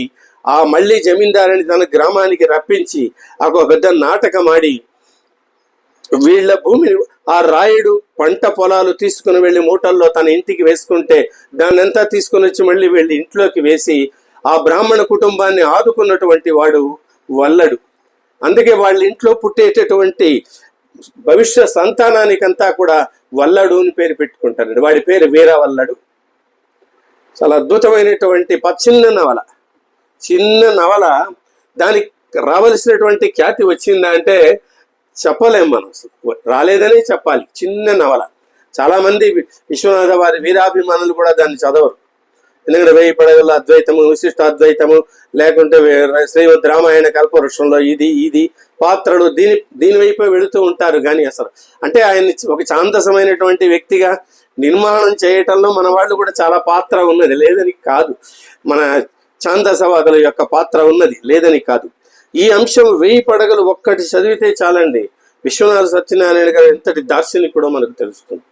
మళ్ళీ జమీందారిని తన గ్రామానికి రప్పించి ఒక పెద్ద నాటకం ఆడి వీళ్ళ భూమిని ఆ రాయుడు పంట పొలాలు తీసుకుని వెళ్ళి మూటల్లో తన ఇంటికి వేసుకుంటే దాన్ని అంతా తీసుకుని వచ్చి మళ్ళీ వీళ్ళ ఇంట్లోకి వేసి ఆ బ్రాహ్మణ కుటుంబాన్ని ఆదుకున్నటువంటి వాడు వల్లడు. అందుకే వాళ్ళ ఇంట్లో పుట్టేటటువంటి భవిష్య సంతానానికంతా కూడా వల్లడు అని పేరు పెట్టుకుంటారండి. వాడి పేరు వీరవల్లడు. చాలా అద్భుతమైనటువంటి చిన్న నవల. దానికి రావలసినటువంటి ఖ్యాతి వచ్చిందా అంటే చెప్పలేం మనం, రాలేదనే చెప్పాలి. చిన్న నవల. చాలామంది విశ్వనాథ వారి వీరాభిమానులు కూడా దాన్ని చదవరు. ఎందుకంటే 1000 పడగల అద్వైతము, విశిష్ట అద్వైతము, లేకుంటే శ్రీమద్ రామాయణ కల్పవృక్షంలో ఇది పాత్రలు దీని వైపు వెళుతూ ఉంటారు. కానీ అసలు అంటే ఆయన్ని ఒక ఛాందసమైనటువంటి వ్యక్తిగా నిర్మాణం చేయటంలో మన వాళ్ళు కూడా చాలా పాత్ర ఉన్నది, లేదని కాదు. మన ఛాందసవాదుల యొక్క పాత్ర ఉన్నది, లేదని కాదు. ఈ అంశం 1000 పడగలు ఒక్కటి చదివితే చాలండి. విశ్వనాథ సత్యనారాయణ గారు ఎంతటి దార్శనికుడో మనకు తెలుస్తుంది.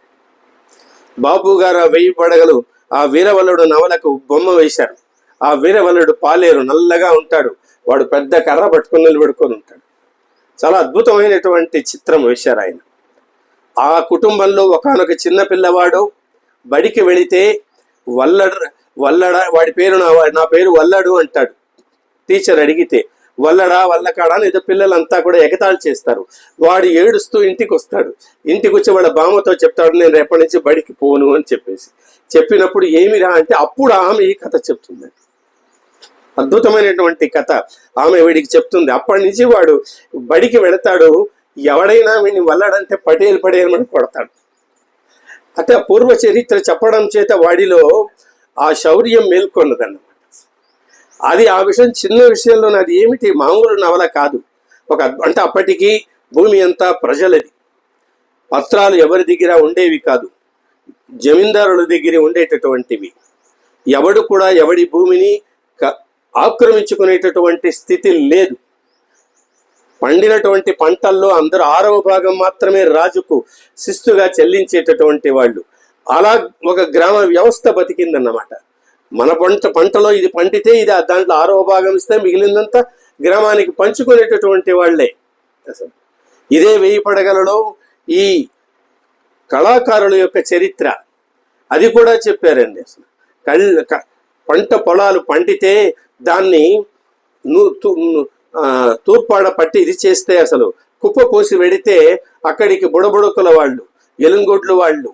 బాపు గారు ఆ 1000 పడగలు ఆ వీరవల్లుడు నవలకు బొమ్మ వేశారు. ఆ వీరవల్లుడు పాలేరు, నల్లగా ఉంటాడు. వాడు పెద్ద కర్ర పట్టుకుని నిలబెడుకొని ఉంటాడు. చాలా అద్భుతమైనటువంటి చిత్రం వేశారు ఆయన. ఆ కుటుంబంలో ఒకానొక చిన్న పిల్లవాడు బడికి వెళితే వల్లడ వాడి పేరు నా పేరు వల్లడు అంటాడు. టీచర్ అడిగితే వల్లకాడా అని ఏదో పిల్లలంతా కూడా ఎగతాళి చేస్తారు. వాడు ఏడుస్తూ ఇంటికి వస్తాడు. ఇంటికి వచ్చి వాళ్ళ బామ్మతో చెప్తాడు, నేను రేపటి నుంచి బడికి పోను అని చెప్పినప్పుడు ఏమిరా అంటే అప్పుడు ఆమె ఈ కథ చెప్తుందండి. అద్భుతమైనటువంటి కథ ఆమె వీడికి చెప్తుంది. అప్పటి నుంచి వాడు బడికి వెళతాడు. ఎవడైనా వీడిని వల్లడంటే పటేల్ కొడతాడు. అంటే ఆ పూర్వ చరిత్ర చెప్పడం చేత వాడిలో ఆ శౌర్యం మేల్కొన్నదన్నమాట. అది ఆ విషయం చిన్న విషయంలో అది ఏమిటి మామూలు నవల కాదు. అంటే అప్పటికి భూమి అంతా ప్రజలది. పత్రాలు ఎవరి దగ్గర ఉండేవి కాదు, జమీందారుల దగ్గర ఉండేటటువంటివి. ఎవడు కూడా ఎవడి భూమిని ఆక్రమించుకునేటటువంటి స్థితి లేదు. పండినటువంటి పంటల్లో అందరూ 6వ భాగం మాత్రమే రాజుకు శిస్తుగా చెల్లించేటటువంటి వాళ్ళు. అలా ఒక గ్రామ వ్యవస్థ బతికిందన్నమాట. మన పంటలో ఇది పండితే ఇది దాంట్లో 6వ భాగం ఇస్తే మిగిలిందంతా గ్రామానికి పంచుకునేటటువంటి వాళ్ళే. అసలు ఇదే 1000 పడగలలో ఈ కళాకారుల యొక్క చరిత్ర అది కూడా చెప్పారండి. అసలు పంట పొలాలు పండితే దాన్ని తూర్పాడ పట్టి ఇది చేస్తే అసలు కుప్ప పోసి వెడితే అక్కడికి బుడబుడకుల వాళ్ళు, ఎలుంగొడ్లు వాళ్ళు,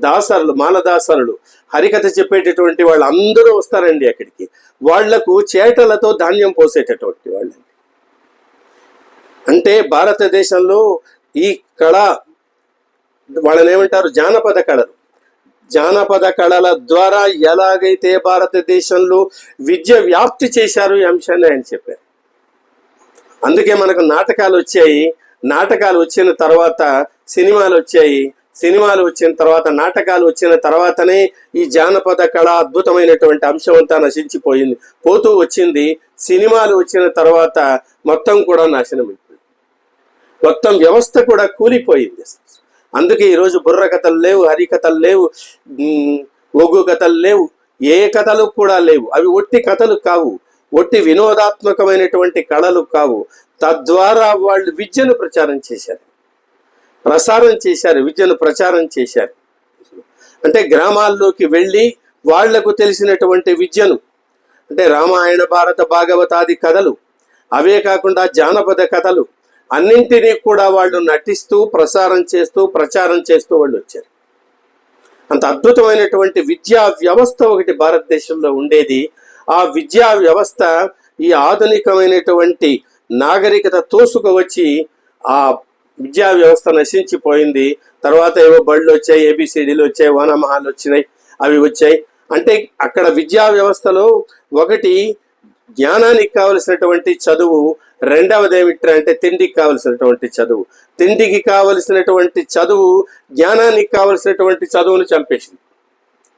దాసరులు, మాలదాసరులు, హరికథ చెప్పేటటువంటి వాళ్ళు అందరూ వస్తారండి అక్కడికి. వాళ్లకు చేటలతో ధాన్యం పోసేటటువంటి వాళ్ళు. అంటే భారతదేశంలో ఈ కళ వాళ్ళని ఏమంటారు, జానపద కళల ద్వారా ఎలాగైతే భారతదేశంలో విద్య వ్యాప్తి చేశారు ఈ అంశాన్ని ఆయన చెప్పారు. అందుకే మనకు నాటకాలు వచ్చాయి. నాటకాలు వచ్చిన తర్వాత సినిమాలు వచ్చాయి. సినిమాలు వచ్చిన తర్వాత నాటకాలు వచ్చిన తర్వాతనే ఈ జానపద కళ అద్భుతమైనటువంటి అంశం అంతా పోతూ వచ్చింది. సినిమాలు వచ్చిన తర్వాత మొత్తం కూడా నాశనమైపోయింది. మొత్తం వ్యవస్థ కూడా కూలిపోయింది. అందుకే ఈరోజు బుర్ర కథలు లేవు, హరికథలు లేవు, ఒగ్గు కథలు లేవు, ఏ కథలు కూడా లేవు. అవి ఒట్టి కథలు కావు, ఒట్టి వినోదాత్మకమైనటువంటి కళలు కావు. తద్వారా వాళ్ళు విద్యను ప్రసారం చేశారు, విద్యను ప్రచారం చేశారు. అంటే గ్రామాల్లోకి వెళ్ళి వాళ్లకు తెలిసినటువంటి విద్యను, అంటే రామాయణ, భారత, భాగవతాది కథలు, అవే కాకుండా జానపద కథలు అన్నింటినీ కూడా వాళ్ళు నటిస్తూ ప్రచారం చేస్తూ వాళ్ళు వచ్చారు. అంత అద్భుతమైనటువంటి విద్యా వ్యవస్థ ఒకటి భారతదేశంలో ఉండేది. ఆ విద్యా వ్యవస్థ ఈ ఆధునికమైనటువంటి నాగరికత తోసుకు వచ్చి ఆ విద్యా వ్యవస్థ నశించిపోయింది. తర్వాత ఏవో బళ్ళు వచ్చాయి, ఏబిసిడీలు వచ్చాయి, వనమహాలు వచ్చినాయి, అవి వచ్చాయి. అంటే అక్కడ విద్యా వ్యవస్థలో ఒకటి జ్ఞానానికి కావలసినటువంటి చదువు, రెండవది ఏమిటంటే తిండికి కావలసినటువంటి చదువు. తిండికి కావలసినటువంటి చదువు జ్ఞానానికి కావలసినటువంటి చదువును చంపేసింది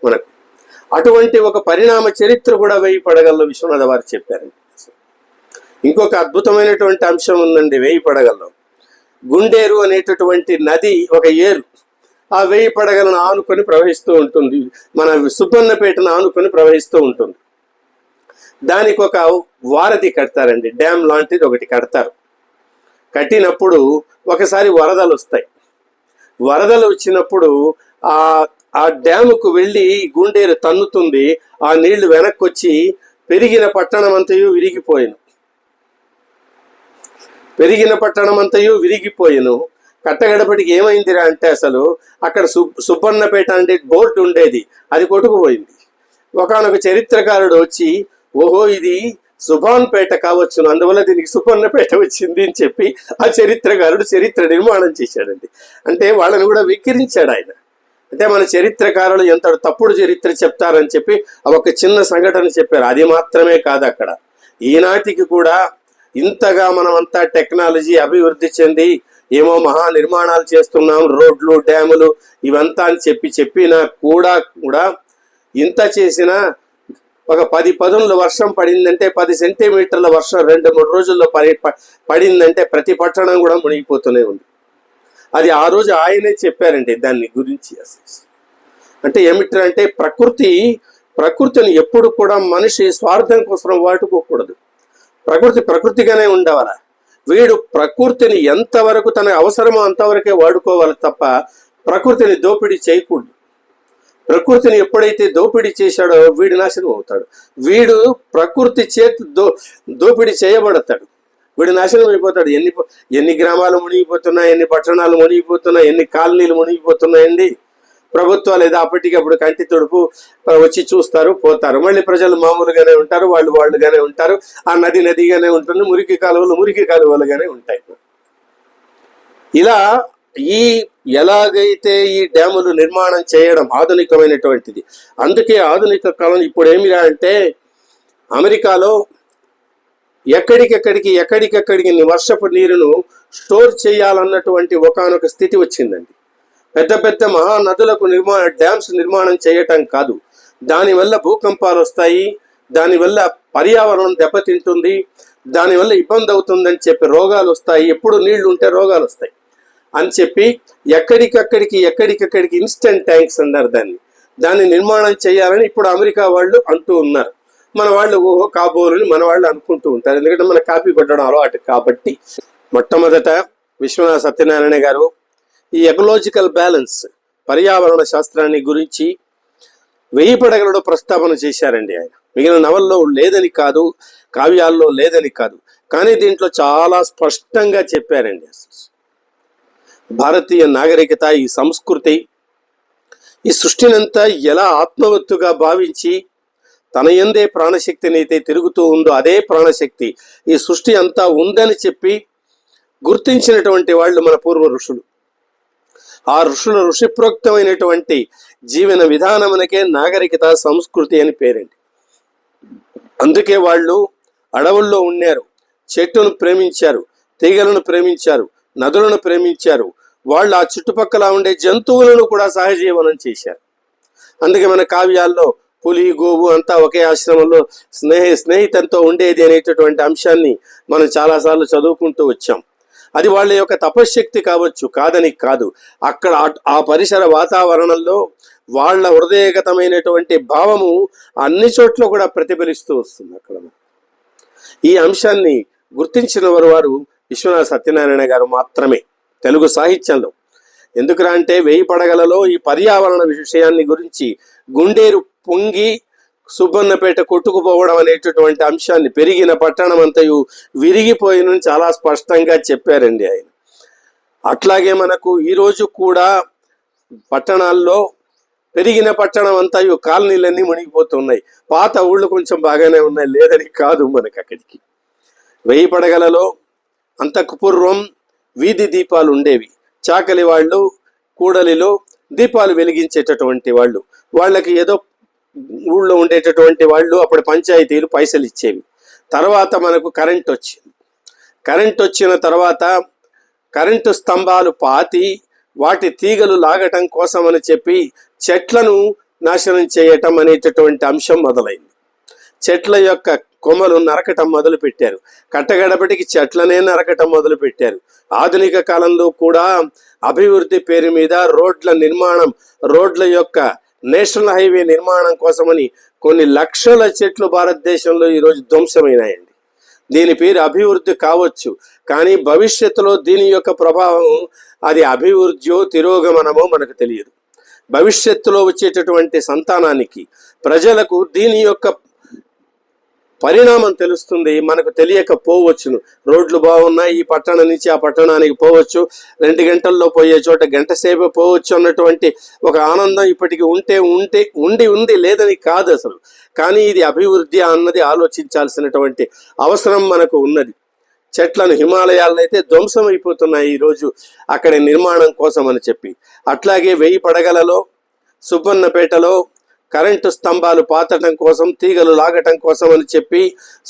మనకు. అటువంటి ఒక పరిణామ చరిత్ర కూడా 1000 పడగల్లో విశ్వనాథ వారు చెప్పారండి. ఇంకొక అద్భుతమైనటువంటి అంశం ఉందండి 1000 పడగల్లో. గుండేరు అనేటటువంటి నది ఒక ఏరు ఆ 1000 పడగలను ఆనుకొని ప్రవహిస్తూ ఉంటుంది. మన సుబ్బన్నపేటను ఆనుకొని ప్రవహిస్తూ ఉంటుంది. దానికి ఒక వారధి కడతారండి, డ్యామ్ లాంటిది ఒకటి కడతారు. కట్టినప్పుడు ఒకసారి వరదలు వస్తాయి. వరదలు వచ్చినప్పుడు ఆ డ్యాముకు వెళ్ళి గుండేరు తన్నుతుంది. ఆ నీళ్లు వెనక్కి వచ్చి పెరిగిన పట్టణం అంతయు విరిగిపోయాను. పెరిగిన పట్టణం అంతయు విరిగిపోయెను. కట్టగడపటికి ఏమైందిరా అంటే అసలు అక్కడ సుబ్బన్నపేట అంటే బోర్డు ఉండేది, అది కొట్టుకుపోయింది. ఒకానొక చరిత్రకారుడు వచ్చి ఓహో ఇది సుభాన్పేట కావచ్చును, అందువల్ల దీనికి సుబ్బన్నపేట వచ్చింది అని చెప్పి ఆ చరిత్రకారుడు చరిత్ర నిర్మాణం చేశాడండి. అంటే వాళ్ళని కూడా వికిరించాడు ఆయన. అంటే మన చరిత్రకారులు ఎంత తప్పుడు చరిత్ర చెప్తారని చెప్పి ఒక చిన్న సంఘటన చెప్పారు. అది మాత్రమే కాదు, అక్కడ ఈనాటికి కూడా ఇంతగా మనం అంతా టెక్నాలజీ అభివృద్ధి చెంది ఏమో మహా నిర్మాణాలు చేస్తున్నాం, రోడ్లు డ్యాములు ఇవంతా అని చెప్పినా కూడా ఇంత చేసినా ఒక 10 పదుల వర్షం పడిందంటే 10 సెంటీమీటర్ల వర్షం 2-3 రోజుల్లో పడిందంటే ప్రతి పట్టణం కూడా మునిగిపోతూనే ఉంది. అది ఆ రోజు ఆయనే చెప్పారండి దాన్ని గురించి. అంటే ఏమిటంటే ప్రకృతిని ఎప్పుడు కూడా మనిషి స్వార్థం కోసం వాడుకోకూడదు. ప్రకృతిగానే ఉండవాల. వీడు ప్రకృతిని ఎంతవరకు తన అవసరమో అంతవరకే వాడుకోవాలి తప్ప ప్రకృతిని దోపిడీ చేయకూడదు. ప్రకృతిని ఎప్పుడైతే దోపిడీ చేశాడో వీడు నాశనం అవుతాడు. వీడు ప్రకృతి చేతి దోపిడీ చేయబడతాడు, వీడు నాశనం అయిపోతాడు. ఎన్ని గ్రామాలు మునిగిపోతున్నాయి, ఎన్ని పట్టణాలు మునిగిపోతున్నాయి, ఎన్ని కాలనీలు మునిగిపోతున్నాయండి. ప్రభుత్వాలు ఏదో అప్పటికప్పుడు కంటి తుడుపు వచ్చి చూస్తారు, పోతారు. మళ్ళీ ప్రజలు మామూలుగానే ఉంటారు, వాళ్ళుగానే ఉంటారు. ఆ నదిగానే ఉంటుంది, మురికి కాలువలుగానే ఉంటాయి. ఇలా ఎలాగైతే ఈ డ్యాములు నిర్మాణం చేయడం ఆధునికమైనటువంటిది. అందుకే ఆధునిక కాలం ఇప్పుడు ఏమిరా అంటే అమెరికాలో ఎక్కడికెక్కడికి వర్షపు నీరును స్టోర్ చేయాలన్నటువంటి ఒకానొక స్థితి వచ్చిందండి. పెద్ద మహానదులకు డ్యామ్స్ నిర్మాణం చేయటం కాదు, దానివల్ల భూకంపాలు వస్తాయి, దానివల్ల పర్యావరణం దెబ్బతింటుంది, దానివల్ల ఇబ్బంది అవుతుందని చెప్పి రోగాలు వస్తాయి, ఎప్పుడు నీళ్లు ఉంటే రోగాలు వస్తాయి అని చెప్పి ఎక్కడికక్కడికి ఇన్స్టెంట్ ట్యాంక్స్ అన్నారు దాన్ని నిర్మాణం చేయాలని ఇప్పుడు అమెరికా వాళ్ళు అంటూ ఉన్నారు. మన వాళ్ళు ఓహో కాబోలని మన వాళ్ళు అనుకుంటూ ఉంటారు, ఎందుకంటే మన కాపీ కొట్టడం అలవాటు కాబట్టి. మొట్టమొదట విశ్వనాథ సత్యనారాయణ గారు ఈ ఎకలాజికల్ బ్యాలెన్స్ పర్యావరణ శాస్త్రాన్ని గురించి 1000 పడగలలో ప్రస్తావన చేశారండి ఆయన. మిగిలిన నవల్లో లేదని కాదు, కావ్యాల్లో లేదని కాదు, కానీ దీంట్లో చాలా స్పష్టంగా చెప్పారండి. భారతీయ నాగరికత, ఈ సంస్కృతి, ఈ సృష్టినంతా ఎలా ఆత్మవత్తుగా భావించి తన యందే ప్రాణశక్తిని అయితే తిరుగుతూ ఉందో అదే ప్రాణశక్తి ఈ సృష్టి అంతా ఉందని చెప్పి గుర్తించినటువంటి వాళ్ళు మన పూర్వ ఋషులు. ఆ ఋషిప్రోక్తమైనటువంటి జీవన విధానమునకే నాగరికత, సంస్కృతి అని పేరండి. అందుకే వాళ్ళు అడవుల్లో ఉన్నారు, చెట్టును ప్రేమించారు, తీగలను ప్రేమించారు, నదులను ప్రేమించారు. వాళ్ళు ఆ చుట్టుపక్కల ఉండే జంతువులను కూడా సహజీవనం చేశారు. అందుకే మన కావ్యాల్లో పులి, గోవు అంతా ఒకే ఆశ్రమంలో స్నేహితంతో ఉండేది అనేటటువంటి అంశాన్ని మనం చాలాసార్లు చదువుకుంటూ వచ్చాం. అది వాళ్ళ యొక్క తపశ్శక్తి కావచ్చు, కాదని కాదు. అక్కడ ఆ పరిసర వాతావరణంలో వాళ్ళ హృదయగతమైనటువంటి భావము అన్ని చోట్ల కూడా ప్రతిఫలిస్తూ వస్తుంది. అక్కడ ఈ అంశాన్ని గుర్తించిన వారు విశ్వనాథ సత్యనారాయణ గారు మాత్రమే తెలుగు సాహిత్యంలో. ఎందుకురా అంటే 1000 పడగలలో ఈ పర్యావరణ విషయాన్ని గురించి గుండేరు పొంగి సుబ్బన్నపేట కొట్టుకుపోవడం అనేటటువంటి అంశాన్ని, పెరిగిన పట్టణం అంతయు విరిగిపోయినని చాలా స్పష్టంగా చెప్పారండి ఆయన. అట్లాగే మనకు ఈరోజు కూడా పట్టణాల్లో పెరిగిన పట్టణం అంతయు కాలనీలన్నీ మునిగిపోతున్నాయి. పాత ఊళ్ళు కొంచెం బాగానే ఉన్నాయి, లేదని కాదు. మనకు అక్కడికి 1000 పడగలలో అంతకు పూర్వం వీధి దీపాలు ఉండేవి. చాకలి వాళ్ళు కూడలిలో దీపాలు వెలిగించేటటువంటి వాళ్ళు, వాళ్ళకి ఏదో ఊళ్ళో ఉండేటటువంటి వాళ్ళు అప్పుడు పంచాయతీలు పైసలు ఇచ్చేవి. తర్వాత మనకు కరెంట్ వచ్చింది. కరెంట్ వచ్చిన తర్వాత కరెంటు స్తంభాలు పాతి వాటి తీగలు లాగటం కోసం అని చెప్పి చెట్లను నాశనం చేయటం అనేటటువంటి అంశం మొదలైంది. చెట్ల యొక్క కొమ్మలు నరకటం మొదలు పెట్టారు. కట్టగడపటికి చెట్లనే నరకటం మొదలు పెట్టారు. ఆధునిక కాలంలో కూడా అభివృద్ధి పేరు మీద రోడ్ల నిర్మాణం, రోడ్ల యొక్క నేషనల్ హైవే నిర్మాణం కోసమని కొన్ని లక్షల చెట్లు భారతదేశంలో ఈరోజు ధ్వంసమైనాయండి. దీని పేరు అభివృద్ధి కావచ్చు, కానీ భవిష్యత్తులో దీని యొక్క ప్రభావం అది అభివృద్ధియో తిరోగమనమో మనకు తెలియదు. భవిష్యత్తులో వచ్చేటటువంటి సంతానానికి, ప్రజలకు దీని యొక్క పరిణామం తెలుస్తుంది. మనకు తెలియకపోవచ్చును. రోడ్లు బాగున్నాయి, ఈ పట్టణం నుంచి ఆ పట్టణానికి పోవచ్చు, 2 గంటల్లో పోయే చోట గంట సేపు పోవచ్చు అన్నటువంటి ఒక ఆనందం ఇప్పటికి ఉంది లేదని కాదు అసలు. కానీ ఇది అభివృద్ధి అన్నది ఆలోచించాల్సినటువంటి అవసరం మనకు ఉన్నది. చెట్లను హిమాలయాల్లో అయితే ధ్వంసం అయిపోతున్నాయి ఈరోజు అక్కడ నిర్మాణం కోసం అని చెప్పి. అట్లాగే 1000 పడగలలో, సుబ్బన్నపేటలో కరెంటు స్తంభాలు పాతటం కోసం, తీగలు లాగటం కోసం అని చెప్పి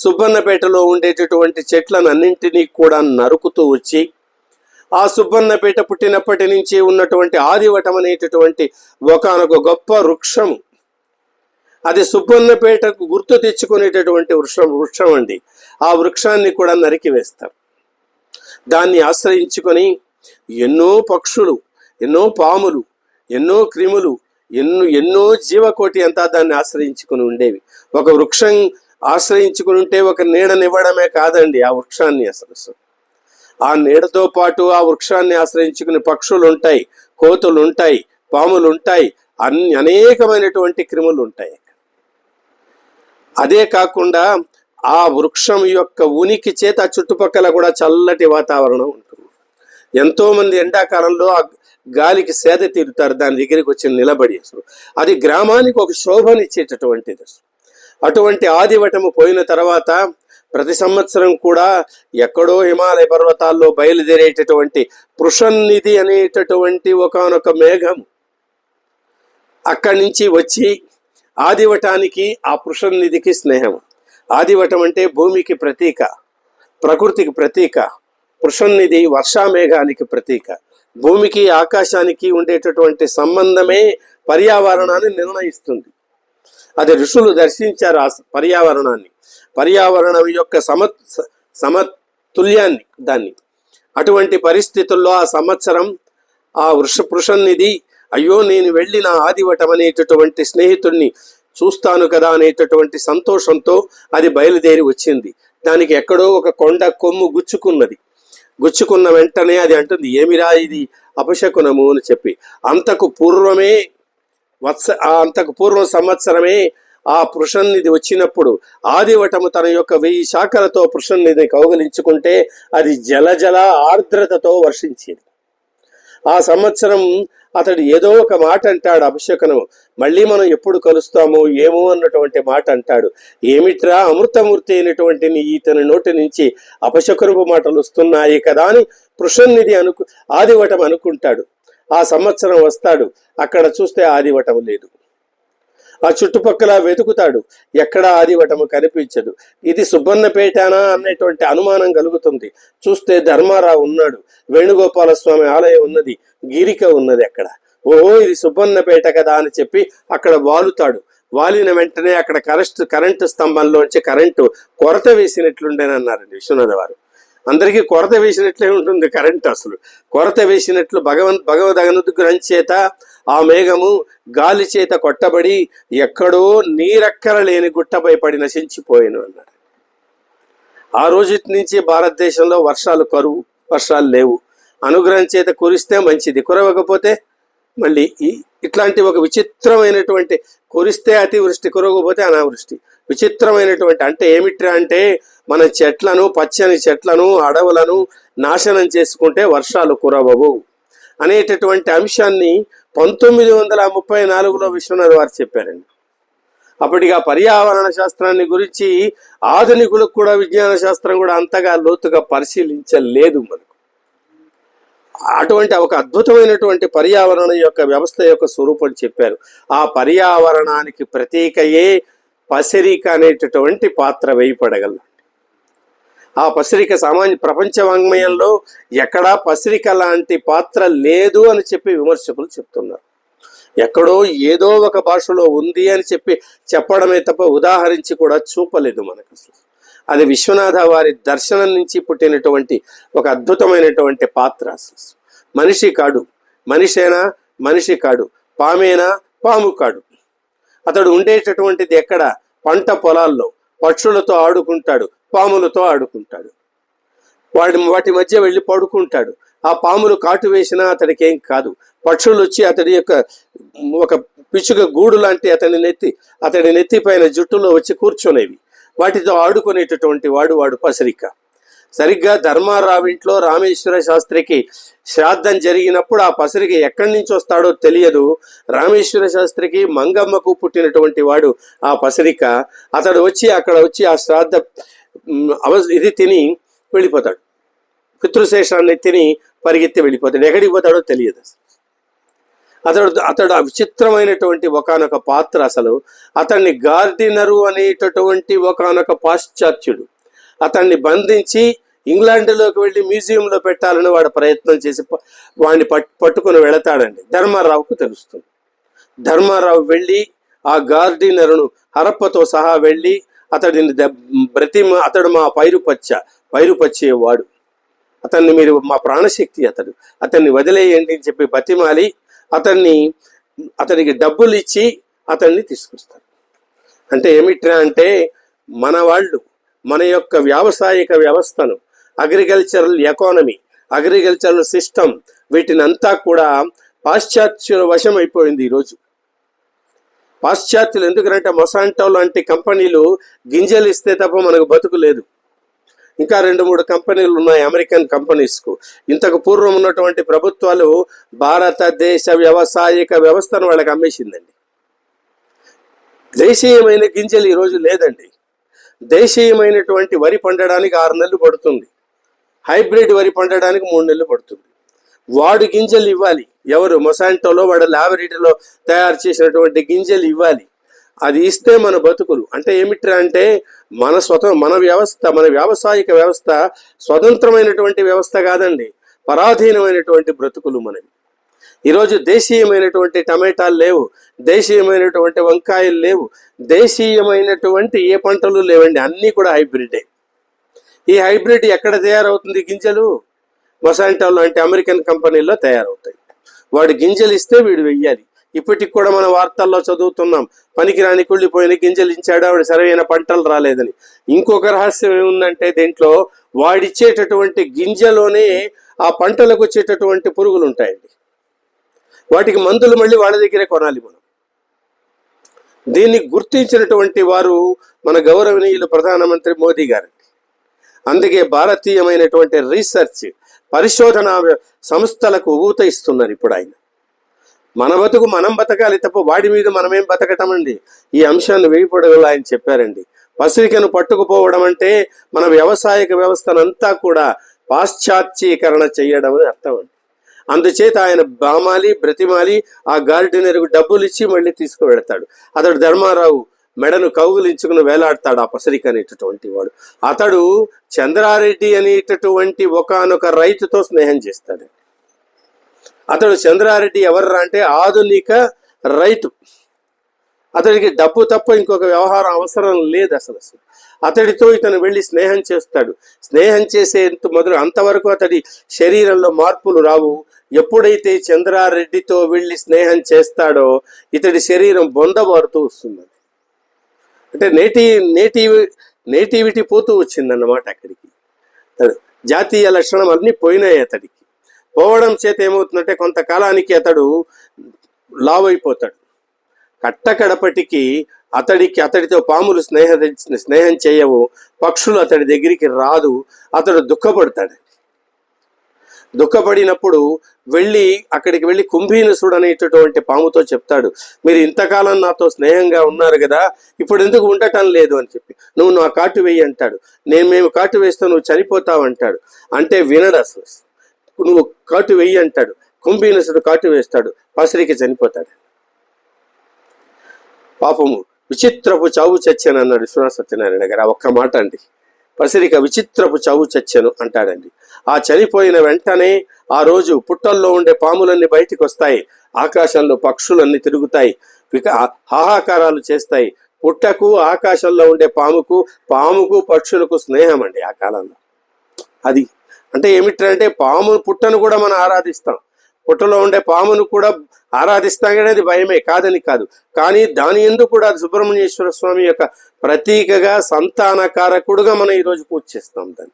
సుబ్బన్నపేటలో ఉండేటటువంటి చెట్లను అన్నింటినీ కూడా నరుకుతూ వచ్చి, ఆ సుబ్బన్నపేట పుట్టినప్పటి నుంచి ఉన్నటువంటి ఆదివటం అనేటటువంటి ఒకనొక గొప్ప వృక్షము, అది సుబ్బన్నపేటకు గుర్తు తెచ్చుకునేటటువంటి వృక్షం అండి. ఆ వృక్షాన్ని కూడా నరికి వేస్తారు. దాన్ని ఆశ్రయించుకొని ఎన్నో పక్షులు, ఎన్నో పాములు, ఎన్నో క్రిములు, ఎన్నో జీవకోటి అంతా దాన్ని ఆశ్రయించుకుని ఉండేవి. ఒక వృక్షం ఆశ్రయించుకుని ఉంటే ఒక నీడనివ్వడమే కాదండి, ఆ వృక్షాన్ని అసలు ఆ నీడతో పాటు ఆ వృక్షాన్ని ఆశ్రయించుకుని పక్షులు ఉంటాయి, కోతులు ఉంటాయి, పాములు ఉంటాయి, అనేకమైనటువంటి క్రిములు ఉంటాయి. అదే కాకుండా ఆ వృక్షం యొక్క ఉనికి చేత చుట్టుపక్కల కూడా చల్లటి వాతావరణం ఉంటుంది. ఎంతోమంది ఎండాకాలంలో ఆ గాలికి సేద తీరుతారు దాని దగ్గరికి వచ్చి నిలబడి. అసలు అది గ్రామానికి ఒక శోభనిచ్చేటటువంటిది. అటువంటి ఆదివటము పోయిన తర్వాత ప్రతి సంవత్సరం కూడా ఎక్కడో హిమాలయ పర్వతాల్లో బయలుదేరేటటువంటి పృషన్నిధి అనేటటువంటి ఒకనొక మేఘం అక్కడి నుంచి వచ్చి ఆదివటానికి, ఆ పృషన్నిధికి స్నేహం. ఆదివటం అంటే భూమికి ప్రతీక, ప్రకృతికి ప్రతీక. పృషన్నిధి వర్షామేఘానికి ప్రతీక. భూమికి ఆకాశానికి ఉండేటటువంటి సంబంధమే పర్యావరణాన్ని నిర్ణయిస్తుంది. అది ఋషులు దర్శించారు ఆ పర్యావరణాన్ని, పర్యావరణం యొక్క సమతుల్యాన్ని దాన్ని. అటువంటి పరిస్థితుల్లో ఆ సంవత్సరం ఆ పృషన్నిధి, అయ్యో నేను వెళ్ళి నా ఆదివటం అనేటటువంటి స్నేహితుడిని చూస్తాను కదా అనేటటువంటి సంతోషంతో అది బయలుదేరి వచ్చింది. దానికి ఎక్కడో ఒక కొండ కొమ్ము గుచ్చుకున్న వెంటనే అది అంటుంది, ఏమిరా ఇది అపశకునము అని చెప్పి. అంతకు పూర్వం సంవత్సరమే ఆ పృషన్నిధి వచ్చినప్పుడు ఆదివటము తన యొక్క 1000 శాఖలతో పృషన్నిధిని కౌగలించుకుంటే అది జలజల ఆర్ద్రతతో వర్షించేది. ఆ సంవత్సరం అతడు ఏదో ఒక మాట అంటాడు, అపశకునము. మళ్ళీ మనం ఎప్పుడు కలుస్తామో ఏమో అన్నటువంటి మాట అంటాడు. ఏమిట్రా, అమృతమూర్తి అయినటువంటి ఇతని నోటి నుంచి అపశకునపు మాటలు వస్తున్నాయి కదా అని పృషన్నిధి ఆదివటం అనుకుంటాడు. ఆ సంవత్సరం వస్తాడు, అక్కడ చూస్తే ఆదివటం లేదు. ఆ చుట్టుపక్కల వెతుకుతాడు, ఎక్కడ ఆదివటము కనిపించదు. ఇది సుబ్బన్నపేటనా అనేటువంటి అనుమానం కలుగుతుంది. చూస్తే ధర్మారావు ఉన్నాడు, వేణుగోపాల స్వామి ఆలయం ఉన్నది, గిరిక ఉన్నది అక్కడ. ఓహో, ఇది సుబ్బన్నపేట కదా అని చెప్పి అక్కడ వాలుతాడు. వాలిన వెంటనే అక్కడ కరెంటు స్తంభంలోంచి కరెంటు కొరత వేసినట్లుండేనన్నారండి విశ్వనాథ వారు. అందరికీ కొరత వేసినట్లే ఉంటుంది కరెంటు. అసలు కొరత వేసినట్లు భగవద్ అనుగ్రహం చేత ఆ మేఘము గాలి చేత కొట్టబడి ఎక్కడో నీరెక్కర లేని గుట్టపై పడి నశించిపోయాను అన్నారు. ఆ రోజు నుంచి భారతదేశంలో కరువు, వర్షాలు లేవు. అనుగ్రహం చేత కురిస్తే మంచిది, కురవకపోతే మళ్ళీ ఇట్లాంటి ఒక విచిత్రమైనటువంటి, కురిస్తే అతివృష్టి, కురవకపోతే అనావృష్టి. విచిత్రమైనటువంటి అంటే ఏమిట్రా అంటే, మన చెట్లను, పచ్చని చెట్లను, అడవులను నాశనం చేసుకుంటే వర్షాలు కురవవు అనేటటువంటి అంశాన్ని 1934లో విశ్వనాథ్ వారు చెప్పారండి. అప్పటికి ఆ పర్యావరణ శాస్త్రాన్ని గురించి ఆధునికులకు కూడా, విజ్ఞాన శాస్త్రం కూడా అంతగా లోతుగా పరిశీలించలేదు మనకు. అటువంటి ఒక అద్భుతమైనటువంటి పర్యావరణ యొక్క వ్యవస్థ యొక్క స్వరూపం చెప్పారు. ఆ పర్యావరణానికి ప్రతీకయే పసిరిక అనేటటువంటి పాత్ర వేయపడగలరు. ఆ పసిరిక సామాన్య ప్రపంచ వాంగ్మయంలో ఎక్కడా పసిరిక లాంటి పాత్ర లేదు అని చెప్పి విమర్శకులు చెప్తున్నారు. ఎక్కడో ఏదో ఒక భాషలో ఉంది అని చెప్పి చెప్పడమే తప్ప ఉదాహరించి కూడా చూపలేదు మనకు. అది విశ్వనాథ వారి దర్శనం నుంచి పుట్టినటువంటి ఒక అద్భుతమైనటువంటి పాత్ర. మనిషి కాడు, మనిషేనా మనిషి కాడు, పామేనా పాము కాడు. అతడు ఉండేటటువంటిది ఎక్కడ? పంట పొలాల్లో పక్షులతో ఆడుకుంటాడు, పాములతో ఆడుకుంటాడు. వాటి మధ్య వెళ్ళి పడుకుంటాడు. ఆ పాములు కాటు వేసినా అతడికి ఏం కాదు. పక్షులు వచ్చి అతడి యొక్క ఒక పిచ్చుక గూడు లాంటి అతడి నెత్తి పైన జుట్టులో వచ్చి కూర్చునేవి. వాటితో ఆడుకునేటటువంటి వాడు పసరిక. సరిగ్గా ధర్మారావు ఇంట్లో రామేశ్వర శాస్త్రికి శ్రాద్ధం జరిగినప్పుడు ఆ పసరిక ఎక్కడి నుంచి వస్తాడో తెలియదు. రామేశ్వర శాస్త్రికి మంగమ్మకు పుట్టినటువంటి వాడు ఆ పసరిక. అతడు అక్కడ వచ్చి ఆ శ్రాద్ధ ఇది తిని వెళ్ళిపోతాడు. పితృశేషాన్ని తిని పరిగెత్తి వెళ్ళిపోతాడు. ఎక్కడికి పోతాడో తెలియదు. అతడు విచిత్రమైనటువంటి ఒకానొక పాత్ర. అసలు అతన్ని గార్డినరు అనేటటువంటి ఒకానొక పాశ్చాత్యుడు అతన్ని బంధించి ఇంగ్లాండ్లోకి వెళ్ళి మ్యూజియంలో పెట్టాలని వాడు ప్రయత్నం చేసి వాడిని పట్టుకుని వెళతాడండి. ధర్మారావుకు తెలుస్తుంది. ధర్మారావు వెళ్ళి ఆ గార్డినరును హరప్పతో సహా వెళ్ళి అతడిని అతడు మా పైరుపచ్చేవాడు, అతన్ని మీరు మా ప్రాణశక్తి, అతన్ని వదిలేయండి అని చెప్పి బతిమాలి అతనికి డబ్బులు ఇచ్చి అతన్ని తీసుకొస్తారు. అంటే ఏమిట్రా అంటే మన వాళ్ళు మన యొక్క వ్యావసాయిక వ్యవస్థను, అగ్రికల్చరల్ ఎకానమీ, అగ్రికల్చరల్ సిస్టమ్, వీటినంతా కూడా పాశ్చాత్యుల వశం అయిపోయింది ఈరోజు. పాశ్చాత్యులు ఎందుకంటే మొసాంటో లాంటి కంపెనీలు గింజలు ఇస్తే తప్ప మనకు బతుకు లేదు. ఇంకా 2-3 కంపెనీలు ఉన్నాయి అమెరికన్ కంపెనీస్కు. ఇంతకు పూర్వం ఉన్నటువంటి ప్రభుత్వాలు భారతదేశ వ్యవసాయిక వ్యవస్థను వాళ్ళకి అమ్మేసిందండి. దేశీయమైన గింజలు ఈరోజు లేదండి. దేశీయమైనటువంటి వరి పండడానికి 6 నెలలు పడుతుంది. హైబ్రిడ్ వరి పండడానికి 3 నెలలు పడుతుంది. వాడు గింజలు ఇవ్వాలి. ఎవరు? మొసాంటోలో వాడు ల్యాబొరేటరీలో తయారు చేసినటువంటి గింజలు ఇవ్వాలి. అది ఇస్తే మన బతుకులు. అంటే ఏమిట్రా అంటే మన వ్యవస్థ, మన వ్యావసాయిక వ్యవస్థ స్వతంత్రమైనటువంటి వ్యవస్థ కాదండి, పరాధీనమైనటువంటి బ్రతుకులు మనవి. ఈరోజు దేశీయమైనటువంటి టమాటాలు లేవు, దేశీయమైనటువంటి వంకాయలు లేవు, దేశీయమైనటువంటి ఏ పంటలు లేవండి, అన్నీ కూడా హైబ్రిడే. ఈ హైబ్రిడ్ ఎక్కడ తయారవుతుంది? గింజలు మొసాంటో లాంటి అమెరికన్ కంపెనీల్లో తయారవుతాయి. వాడు గింజలు ఇస్తే వీడు వెయ్యాలి. ఇప్పటికి కూడా మన వార్తల్లో చదువుతున్నాం, పనికిరాని కుళ్ళిపోయిన గింజలు ఇచ్చాడు, ఆవిడ సరైన పంటలు రాలేదని. ఇంకొక రహస్యం ఏముందంటే దీంట్లో వాడిచ్చేటటువంటి గింజలోనే ఆ పంటలకు వచ్చేటటువంటి పురుగులు ఉంటాయండి. వాటికి మందులు మళ్ళీ వాళ్ళ దగ్గరే కొనాలి మనం. దీన్ని గుర్తించినటువంటి వారు మన గౌరవనీయులు ప్రధానమంత్రి మోదీ గారు. అందుకే భారతీయమైనటువంటి రీసెర్చ్, పరిశోధన సంస్థలకు ఊత ఇస్తున్నారు ఇప్పుడు ఆయన. మన బతుకు మనం బతకాలి తప్ప వాడి మీద మనమేం బతకటం అండి. ఈ అంశాన్ని వేయిపడగల ఆయన చెప్పారండి. పసిరికను పట్టుకుపోవడం అంటే మన వ్యవసాయక వ్యవస్థనంతా కూడా పాశ్చాత్యీకరణ చేయడం అని అర్థం అండి. అందుచేత ఆయన బ్రతిమాలి ఆ గార్డినర్కు డబ్బులు ఇచ్చి మళ్ళీ తీసుకువెడతాడు. అతడు ధర్మారావు మెడను కౌగులించుకుని వేలాడతాడు ఆ పసరిక అనేటటువంటి వాడు. అతడు చంద్రారెడ్డి అనేటటువంటి ఒకానొక రైతుతో స్నేహం చేస్తాడు. అతడు చంద్రారెడ్డి ఎవర్రా అంటే ఆధునిక రైతు. అతడికి డబ్బు తప్ప ఇంకొక వ్యవహారం అవసరం లేదు అసలు. అతడితో ఇతను వెళ్ళి స్నేహం చేస్తాడు. స్నేహం చేసేంత అంతవరకు అతడి శరీరంలో మార్పులు రావు. ఎప్పుడైతే చంద్రారెడ్డితో వెళ్ళి స్నేహం చేస్తాడో ఇతడి శరీరం బొందబారుతూ వస్తుంది. అంటే నేటివిటీ పోతూ వచ్చిందన్నమాట అక్కడికి. జాతీయ లక్షణం అన్నీ పోయినాయి అతడికి. పోవడం చేత ఏమవుతుందంటే కొంతకాలానికి అతడు లావైపోతాడు. కట్టకడపటికి అతడితో పాములు స్నేహం చేయవు, పక్షులు అతడి దగ్గరికి రాదు. అతడు దుఃఖపడతాడు. దుఃఖపడినప్పుడు అక్కడికి వెళ్ళి కుంభీనసుడు అనేటటువంటి పాముతో చెప్తాడు, మీరు ఇంతకాలం నాతో స్నేహంగా ఉన్నారు కదా, ఇప్పుడు ఎందుకు ఉండటం లేదు అని చెప్పి. నువ్వు నా కాటు వేయి అంటాడు. మేము కాటు వేస్తే నువ్వు చనిపోతావు అంటాడు. అంటే వినడు అసలు. నువ్వు కాటు వెయ్యి అంటాడు. కుంభీనసుడు కాటు వేస్తాడు, పసరికి చనిపోతాడు. పాపము విచిత్రపు చావు చచ్చాను అన్నాడు విశ్వనాథ సత్యనారాయణ గారు. ఆ ఒక్క మాట అండి. పసిరిక విచిత్రపు చావు చచ్చాను అంటాడండి. ఆ చనిపోయిన వెంటనే ఆ రోజు పుట్టల్లో ఉండే పాములన్నీ బయటికి వస్తాయి, ఆకాశంలో పక్షులన్నీ తిరుగుతాయి, హాహాకారాలు చేస్తాయి. పుట్టకు ఆకాశంలో ఉండే పాముకు పక్షులకు స్నేహం అండి ఆ కాలంలో. అది అంటే ఏమిటంటే పుట్టను కూడా మనం ఆరాధిస్తాం, పుట్టలో ఉండే పామును కూడా ఆరాధిస్తాం. కానీ అది భయమే, కాదని కాదు. కానీ దాని ఎందుకు కూడా సుబ్రహ్మణ్యేశ్వర స్వామి యొక్క ప్రతీకగా, సంతానకారకుడుగా మనం ఈరోజు పూజ చేస్తాం దాన్ని.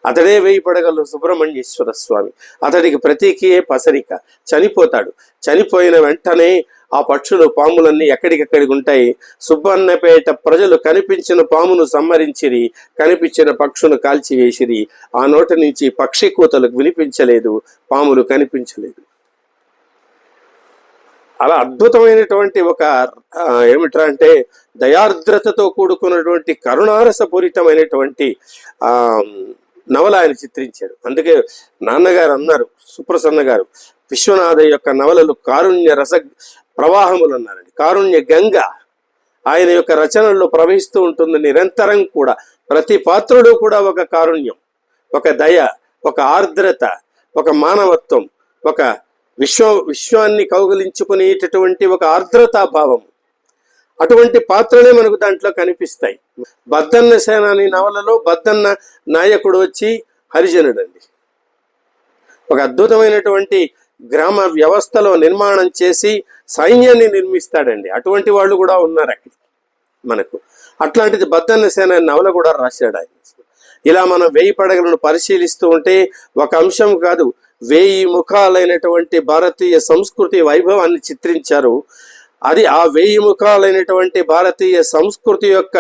అతడే 1000 పడగలు సుబ్రహ్మణ్యేశ్వర స్వామి. అతడికి ప్రతీకియే పసరిక. చనిపోతాడు. చనిపోయిన వెంటనే ఆ పక్షులు పాములన్నీ ఎక్కడికెక్కడికి ఉంటాయి. సుబ్బన్నపేట ప్రజలు కనిపించిన పామును సంహరించిరి, కనిపించిన పక్షును కాల్చివేసిరి. ఆ నోటి నుంచి పక్షి కూతలు వినిపించలేదు, పాములు కనిపించలేదు. అలా అద్భుతమైనటువంటి ఒక ఏమిట్రా అంటే దయార్ద్రతతో కూడుకున్నటువంటి కరుణారసపూరితమైనటువంటి నవల ఆయన చిత్రించారు. అందుకే నాన్నగారు అన్నారు, సుప్రసన్న గారు, విశ్వనాథ యొక్క నవలలు కారుణ్య రస ప్రవాహములు అన్నారండి. కారుణ్య గంగ ఆయన యొక్క రచనల్లో ప్రవహిస్తూ ఉంటుంది నిరంతరం కూడా. ప్రతి పాత్రుడు కూడా ఒక కారుణ్యం, ఒక దయ, ఒక ఆర్ద్రత, ఒక మానవత్వం, ఒక విశ్వాన్ని కౌగిలించుకునేటటువంటి ఒక ఆర్ద్రతాభావం, అటువంటి పాత్రలే మనకు దాంట్లో కనిపిస్తాయి. బద్దన్న సేనాని నవలలో బద్దన్న నాయకుడు వచ్చి హరిజనుడు అండి. ఒక అద్భుతమైనటువంటి గ్రామ వ్యవస్థలో నిర్మాణం చేసి సైన్యాన్ని నిర్మిస్తాడండి. అటువంటి వాళ్ళు కూడా ఉన్నారు అక్కడ మనకు. అట్లాంటిది బద్దన్న సేనాని నవల కూడా రాశాడు ఆయన. ఇలా మనం 1000 పడగలను పరిశీలిస్తూ ఉంటే ఒక అంశం కాదు, 1000 ముఖాలైనటువంటి భారతీయ సంస్కృతి వైభవాన్ని చిత్రించారు. అది ఆ 1000 ముఖాలైనటువంటి భారతీయ సంస్కృతి యొక్క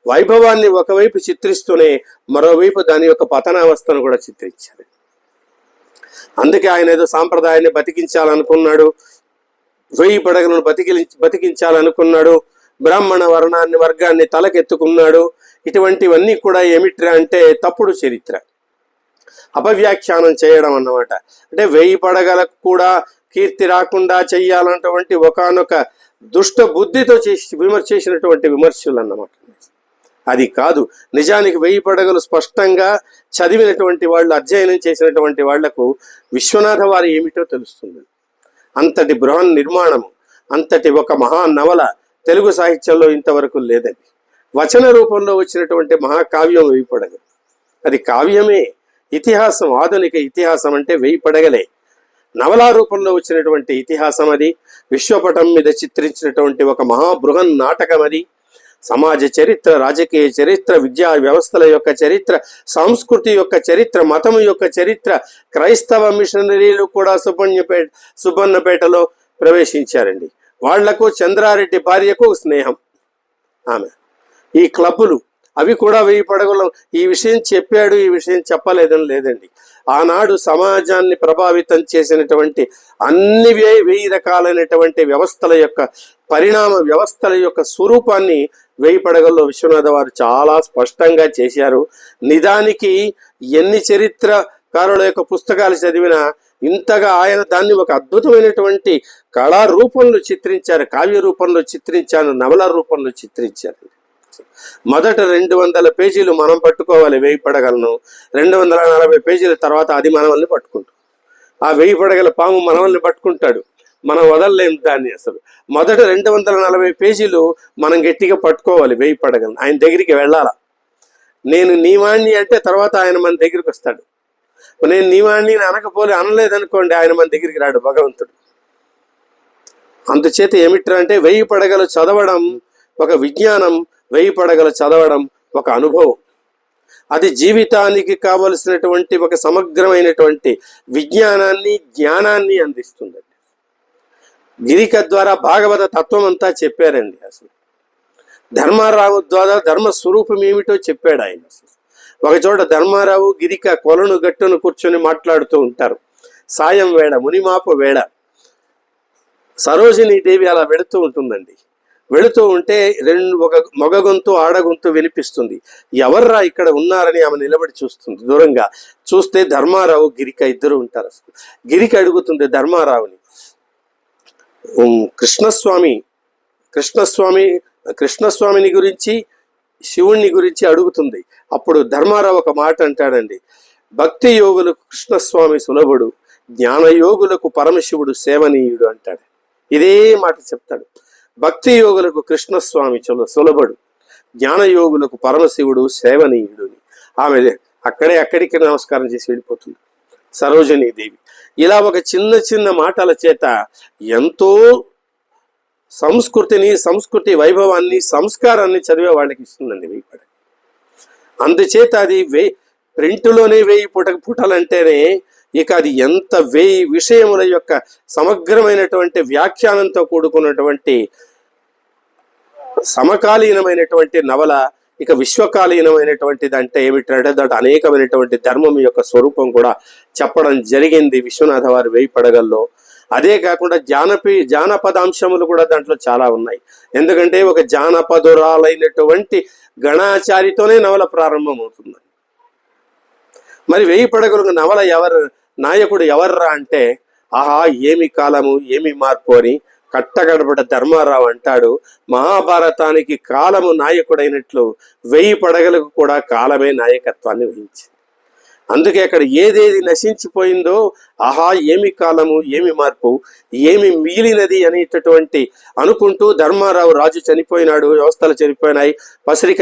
వైభవాన్ని ఒకవైపు చిత్రిస్తూనే మరోవైపు దాని యొక్క పతనావస్థను కూడా చిత్రించారు. అందుకే ఆయన ఏదో సాంప్రదాయాన్ని బతికించాలనుకున్నాడు, 1000 పడగలను బతికించాలనుకున్నాడు, బ్రాహ్మణ వర్గాన్ని తలకెత్తుకున్నాడు. ఇటువంటివన్నీ కూడా ఏమిట్రా అంటే తప్పుడు చరిత్ర, అపవ్యాఖ్యానం చేయడం అన్నమాట. అంటే 1000 పడగలకు కూడా కీర్తి రాకుండా చెయ్యాలన్నటువంటి ఒకానొక దుష్ట బుద్ధితో చేసినటువంటి విమర్శలు అన్నమాట. అది కాదు. నిజానికి 1000 పడగలు స్పష్టంగా చదివినటువంటి వాళ్ళు, అధ్యయనం చేసినటువంటి వాళ్లకు విశ్వనాథ వారి ఏమిటో తెలుస్తుంది. అంతటి బృహన్ నిర్మాణము, అంతటి ఒక మహా నవల తెలుగు సాహిత్యంలో ఇంతవరకు లేదండి. వచన రూపంలో వచ్చినటువంటి మహాకావ్యం 1000 పడగలు. అది కావ్యమే, ఇతిహాసం, ఆధునిక ఇతిహాసం అంటే 1000 పడగలే. నవలా రూపంలో వచ్చినటువంటి ఇతిహాసం అది. విశ్వపటం మీద చిత్రించినటువంటి ఒక మహాబృహన్ నాటకం అది. సమాజ చరిత్ర, రాజకీయ చరిత్ర, విద్యా వ్యవస్థల యొక్క చరిత్ర, సంస్కృతి యొక్క చరిత్ర, మతం యొక్క చరిత్ర. క్రైస్తవ మిషనరీలు కూడా సుబ్బన్నపేటలో ప్రవేశించారండి. వాళ్లకు చంద్రారెడ్డి భార్యకు స్నేహం ఆమె. ఈ క్లబ్బులు అవి కూడా 1000 పడగలు. ఈ విషయం చెప్పాడు, ఈ విషయం చెప్పలేదని లేదండి. ఆనాడు సమాజాన్ని ప్రభావితం చేసినటువంటి అన్ని 1000 రకాలైనటువంటి వ్యవస్థల యొక్క పరిణామ వ్యవస్థల యొక్క స్వరూపాన్ని 1000 పడగల్లో విశ్వనాథ వారు చాలా స్పష్టంగా చేశారు. నిజానికి ఎన్ని చరిత్రకారుల యొక్క పుస్తకాలు చదివినా ఇంతగా ఆయన దాన్ని ఒక అద్భుతమైనటువంటి కళా రూపంలో చిత్రించారు, కావ్య రూపంలో చిత్రించారు, నవల రూపంలో చిత్రించారు. మొదట 200 పేజీలు మనం పట్టుకోవాలి 1000 పడగలను. 240 పేజీల తర్వాత అది మనల్ని పట్టుకుంటాం. ఆ 1000 పడగల పాము మనల్ని పట్టుకుంటాడు, మనం వదలలేము దాన్ని అసలు. మొదట 240 పేజీలు మనం గట్టిగా పట్టుకోవాలి 1000 పడగలను. ఆయన దగ్గరికి వెళ్ళాలా. నేను నీవాణ్ణి అంటే తర్వాత ఆయన మన దగ్గరికి వస్తాడు. నేను నీవాణ్ణి అనలేదనుకోండి, ఆయన మన దగ్గరికి రాడు భగవంతుడు. అందుచేత ఏమిట్రా అంటే 1000 పడగలు చదవడం ఒక విజ్ఞానం, 1000 పడగలు చదవడం ఒక అనుభవం. అది జీవితానికి కావలసినటువంటి ఒక సమగ్రమైనటువంటి విజ్ఞానాన్ని, జ్ఞానాన్ని అందిస్తుందండి. గిరిక ద్వారా భాగవత తత్వం అంతా చెప్పారండి. అసలు ధర్మారావు ద్వారా ధర్మ స్వరూపం ఏమిటో చెప్పాడు ఆయన. అసలు ఒకచోట ధర్మారావు గిరిక కొలను గట్టును కూర్చొని మాట్లాడుతూ ఉంటారు. సాయం వేళ, మునిమాపు వేళ. సరోజినీ దేవి అలా వెళుతూ ఉంటుందండి. వెళుతూ ఉంటే ఒక మగ గొంతు, ఆడ గొంతు వినిపిస్తుంది. ఎవర్రా ఇక్కడ ఉన్నారని ఆమె నిలబడి చూస్తుంది. దూరంగా చూస్తే ధర్మారావు, గిరిక ఇద్దరు ఉంటారు. అసలు గిరిక అడుగుతుంది ధర్మారావుని, కృష్ణస్వామిని గురించి, శివుణ్ణి గురించి అడుగుతుంది. అప్పుడు ధర్మారావు ఒక మాట అంటాడండి, భక్తి యోగులకు కృష్ణస్వామి సులభుడు, జ్ఞానయోగులకు పరమశివుడు సేవనీయుడు అంటాడు. ఇదే మాట చెప్తాడు. భక్తి యోగులకు కృష్ణస్వామి సులభుడు, జ్ఞానయోగులకు పరమశివుడు సేవనీయుడు. ఆమె అక్కడికి నమస్కారం చేసి వెళ్ళిపోతుంది సరోజినీదేవి. ఇలా ఒక చిన్న మాటల చేత ఎంతో సంస్కృతి వైభవాన్ని, సంస్కారాన్ని చదివే వాళ్ళకి ఇస్తుందండి 1000 పడగ. అందుచేత అది ప్రింటులోనే 1000 పుటలంటేనే ఇక అది ఎంత 1000 విషయముల యొక్క సమగ్రమైనటువంటి వ్యాఖ్యానంతో కూడుకున్నటువంటి సమకాలీనమైనటువంటి నవల. ఇక విశ్వకాలీనమైనటువంటిది అంటే ఏమిటంటే దాంట్లో అనేకమైనటువంటి ధర్మం యొక్క స్వరూపం కూడా చెప్పడం జరిగింది విశ్వనాథ వారి 1000 పడగల్లో. అదే కాకుండా జానపదాంశములు కూడా దాంట్లో చాలా ఉన్నాయి. ఎందుకంటే ఒక జానపదురాలైనటువంటి గణాచారితోనే నవల ప్రారంభమవుతుంది. మరి 1000 పడగలు నవల నాయకుడు ఎవర్రా అంటే, ఆహా ఏమి కాలము ఏమి మార్పు అని కట్టగడపడ ధర్మారావు అంటాడు. మహాభారతానికి కాలము నాయకుడైనట్లు 1000 పడగలకు కూడా కాలమే నాయకత్వాన్ని వహించింది. అందుకే అక్కడ ఏదేది నశించిపోయిందో, ఆహా ఏమి కాలము ఏమి మార్పు ఏమి మిగిలినది అనేటటువంటి అనుకుంటూ ధర్మారావు రాజు చనిపోయినాడు, వ్యవస్థలు చనిపోయినాయి, పసరిక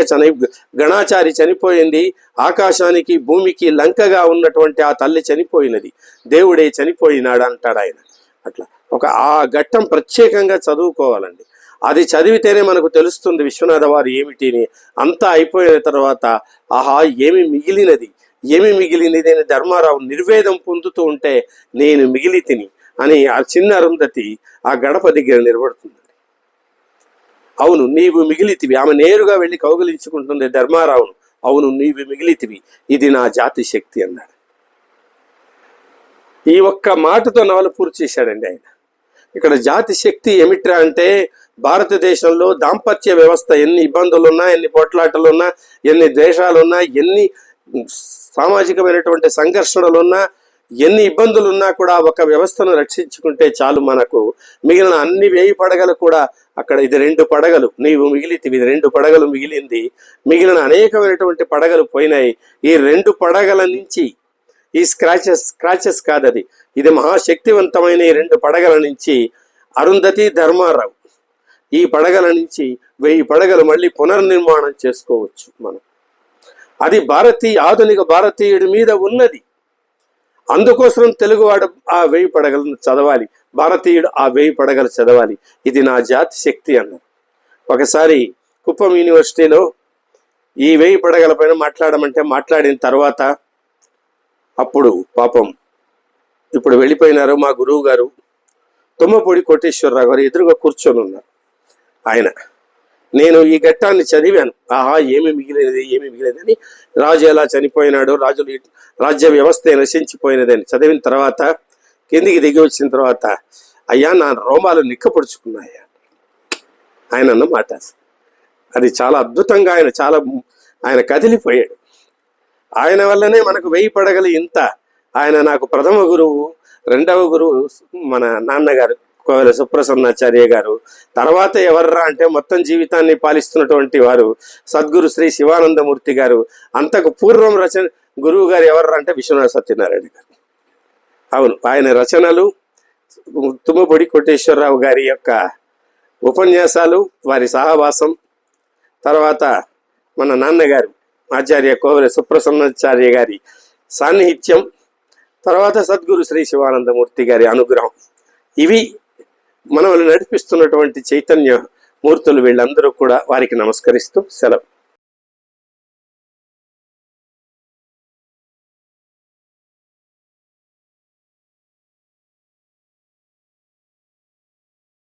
గణాచారి చనిపోయింది, ఆకాశానికి భూమికి లంకగా ఉన్నటువంటి ఆ తల్లి చనిపోయినది, దేవుడే చనిపోయినాడు అంటాడు ఆయన. అట్లా ఆ ఘట్టం ప్రత్యేకంగా చదువుకోవాలండి. అది చదివితేనే మనకు తెలుస్తుంది విశ్వనాథ వారు ఏమిటిని. అంతా అయిపోయిన తర్వాత ఆహా ఏమి మిగిలినది అని ధర్మారావు నిర్వేదం పొందుతూ ఉంటే, నేను మిగిలి తిని అని ఆ చిన్న అరుంధతి ఆ గడప దగ్గర నిలబడుతుంది. అవును నీవు మిగిలితివి. ఆమె నేరుగా వెళ్ళి కౌగిలించుకుంటుంది ధర్మారావును. అవును నీవు మిగిలితివి, ఇది నా జాతి శక్తి అన్నాడు. ఈ ఒక్క మాటతో నవల పూర్తి చేశాడండి ఆయన. ఇక్కడ జాతి శక్తి ఏమిట్రా అంటే, భారతదేశంలో దాంపత్య వ్యవస్థ ఎన్ని ఇబ్బందులున్నా, ఎన్ని పోట్లాటలున్నా, ఎన్ని ద్వేషాలున్నా, ఎన్ని సామాజికమైనటువంటి సంఘర్షణలున్నా, ఎన్ని ఇబ్బందులున్నా కూడా ఒక వ్యవస్థను రక్షించుకుంటే చాలు మనకు. మిగిలిన అన్ని 1000 పడగలు కూడా అక్కడ ఇది 2 పడగలు నీవు మిగిలితివి, ఇది 2 పడగలు మిగిలింది. మిగిలిన అనేకమైనటువంటి పడగలు పోయినాయి. ఈ 2 పడగల నుంచి ఈ స్క్రాచెస్ కాదది, ఇది మహాశక్తివంతమైన ఈ 2 పడగల నుంచి అరుంధతి ధర్మారావు ఈ పడగల నుంచి 1000 పడగలు మళ్ళీ పునర్నిర్మాణం చేసుకోవచ్చు మనం. అది ఆధునిక భారతీయుడి మీద ఉన్నది. అందుకోసం తెలుగువాడు ఆ 1000 పడగలను చదవాలి, భారతీయుడు ఆ 1000 పడగలు చదవాలి. ఇది నా జాతి శక్తి అన్నారు. ఒకసారి కుప్పం యూనివర్సిటీలో ఈ 1000 పడగల పైన మాట్లాడిన తర్వాత, అప్పుడు పాపం ఇప్పుడు వెళ్ళిపోయినారు మా గురువు గారు తుమ్మపూడి కోటేశ్వరరావు గారు ఎదురుగా కూర్చొని ఉన్నారు. ఆయన నేను ఈ ఘట్టాన్ని చదివాను. ఆహా ఏమి మిగిలినదని, రాజు ఎలా చనిపోయినాడు, రాజ్య వ్యవస్థ నశించిపోయినదని చదివిన తర్వాత కిందికి దిగి వచ్చిన తర్వాత, అయ్యా నా రోమాలు నిక్కపొడుచుకున్నాయా ఆయన అన్నమాట. అది చాలా అద్భుతంగా ఆయన కదిలిపోయాడు. ఆయన వల్లనే మనకు 1000 పడగలు ఇంత. ఆయన నాకు ప్రథమ గురువు, రెండవ గురువు మన నాన్నగారు కోవెల సుప్రసన్నాచార్య గారు. తర్వాత ఎవర్రా అంటే మొత్తం జీవితాన్ని పాలిస్తున్నటువంటి వారు సద్గురు శ్రీ శివానందమూర్తి గారు. అంతకు పూర్వం గురువు గారు ఎవర్రా అంటే విశ్వనాథ సత్యనారాయణ గారు. అవును, ఆయన రచనలు, తుమ్మపూడి కోటేశ్వరరావు గారి యొక్క ఉపన్యాసాలు, వారి సహవాసం, తర్వాత మన నాన్నగారు ఆచార్య కోవెల సుప్రసన్నాచార్య గారి సాన్నిహిత్యం, తర్వాత సద్గురు శ్రీ శివానందమూర్తి గారి అనుగ్రహం, ఇవి మనల్ని నడిపిస్తున్నటువంటి చైతన్య మూర్తులు. వీళ్ళందరూ కూడా వారికి నమస్కరిస్తూ సెలవు.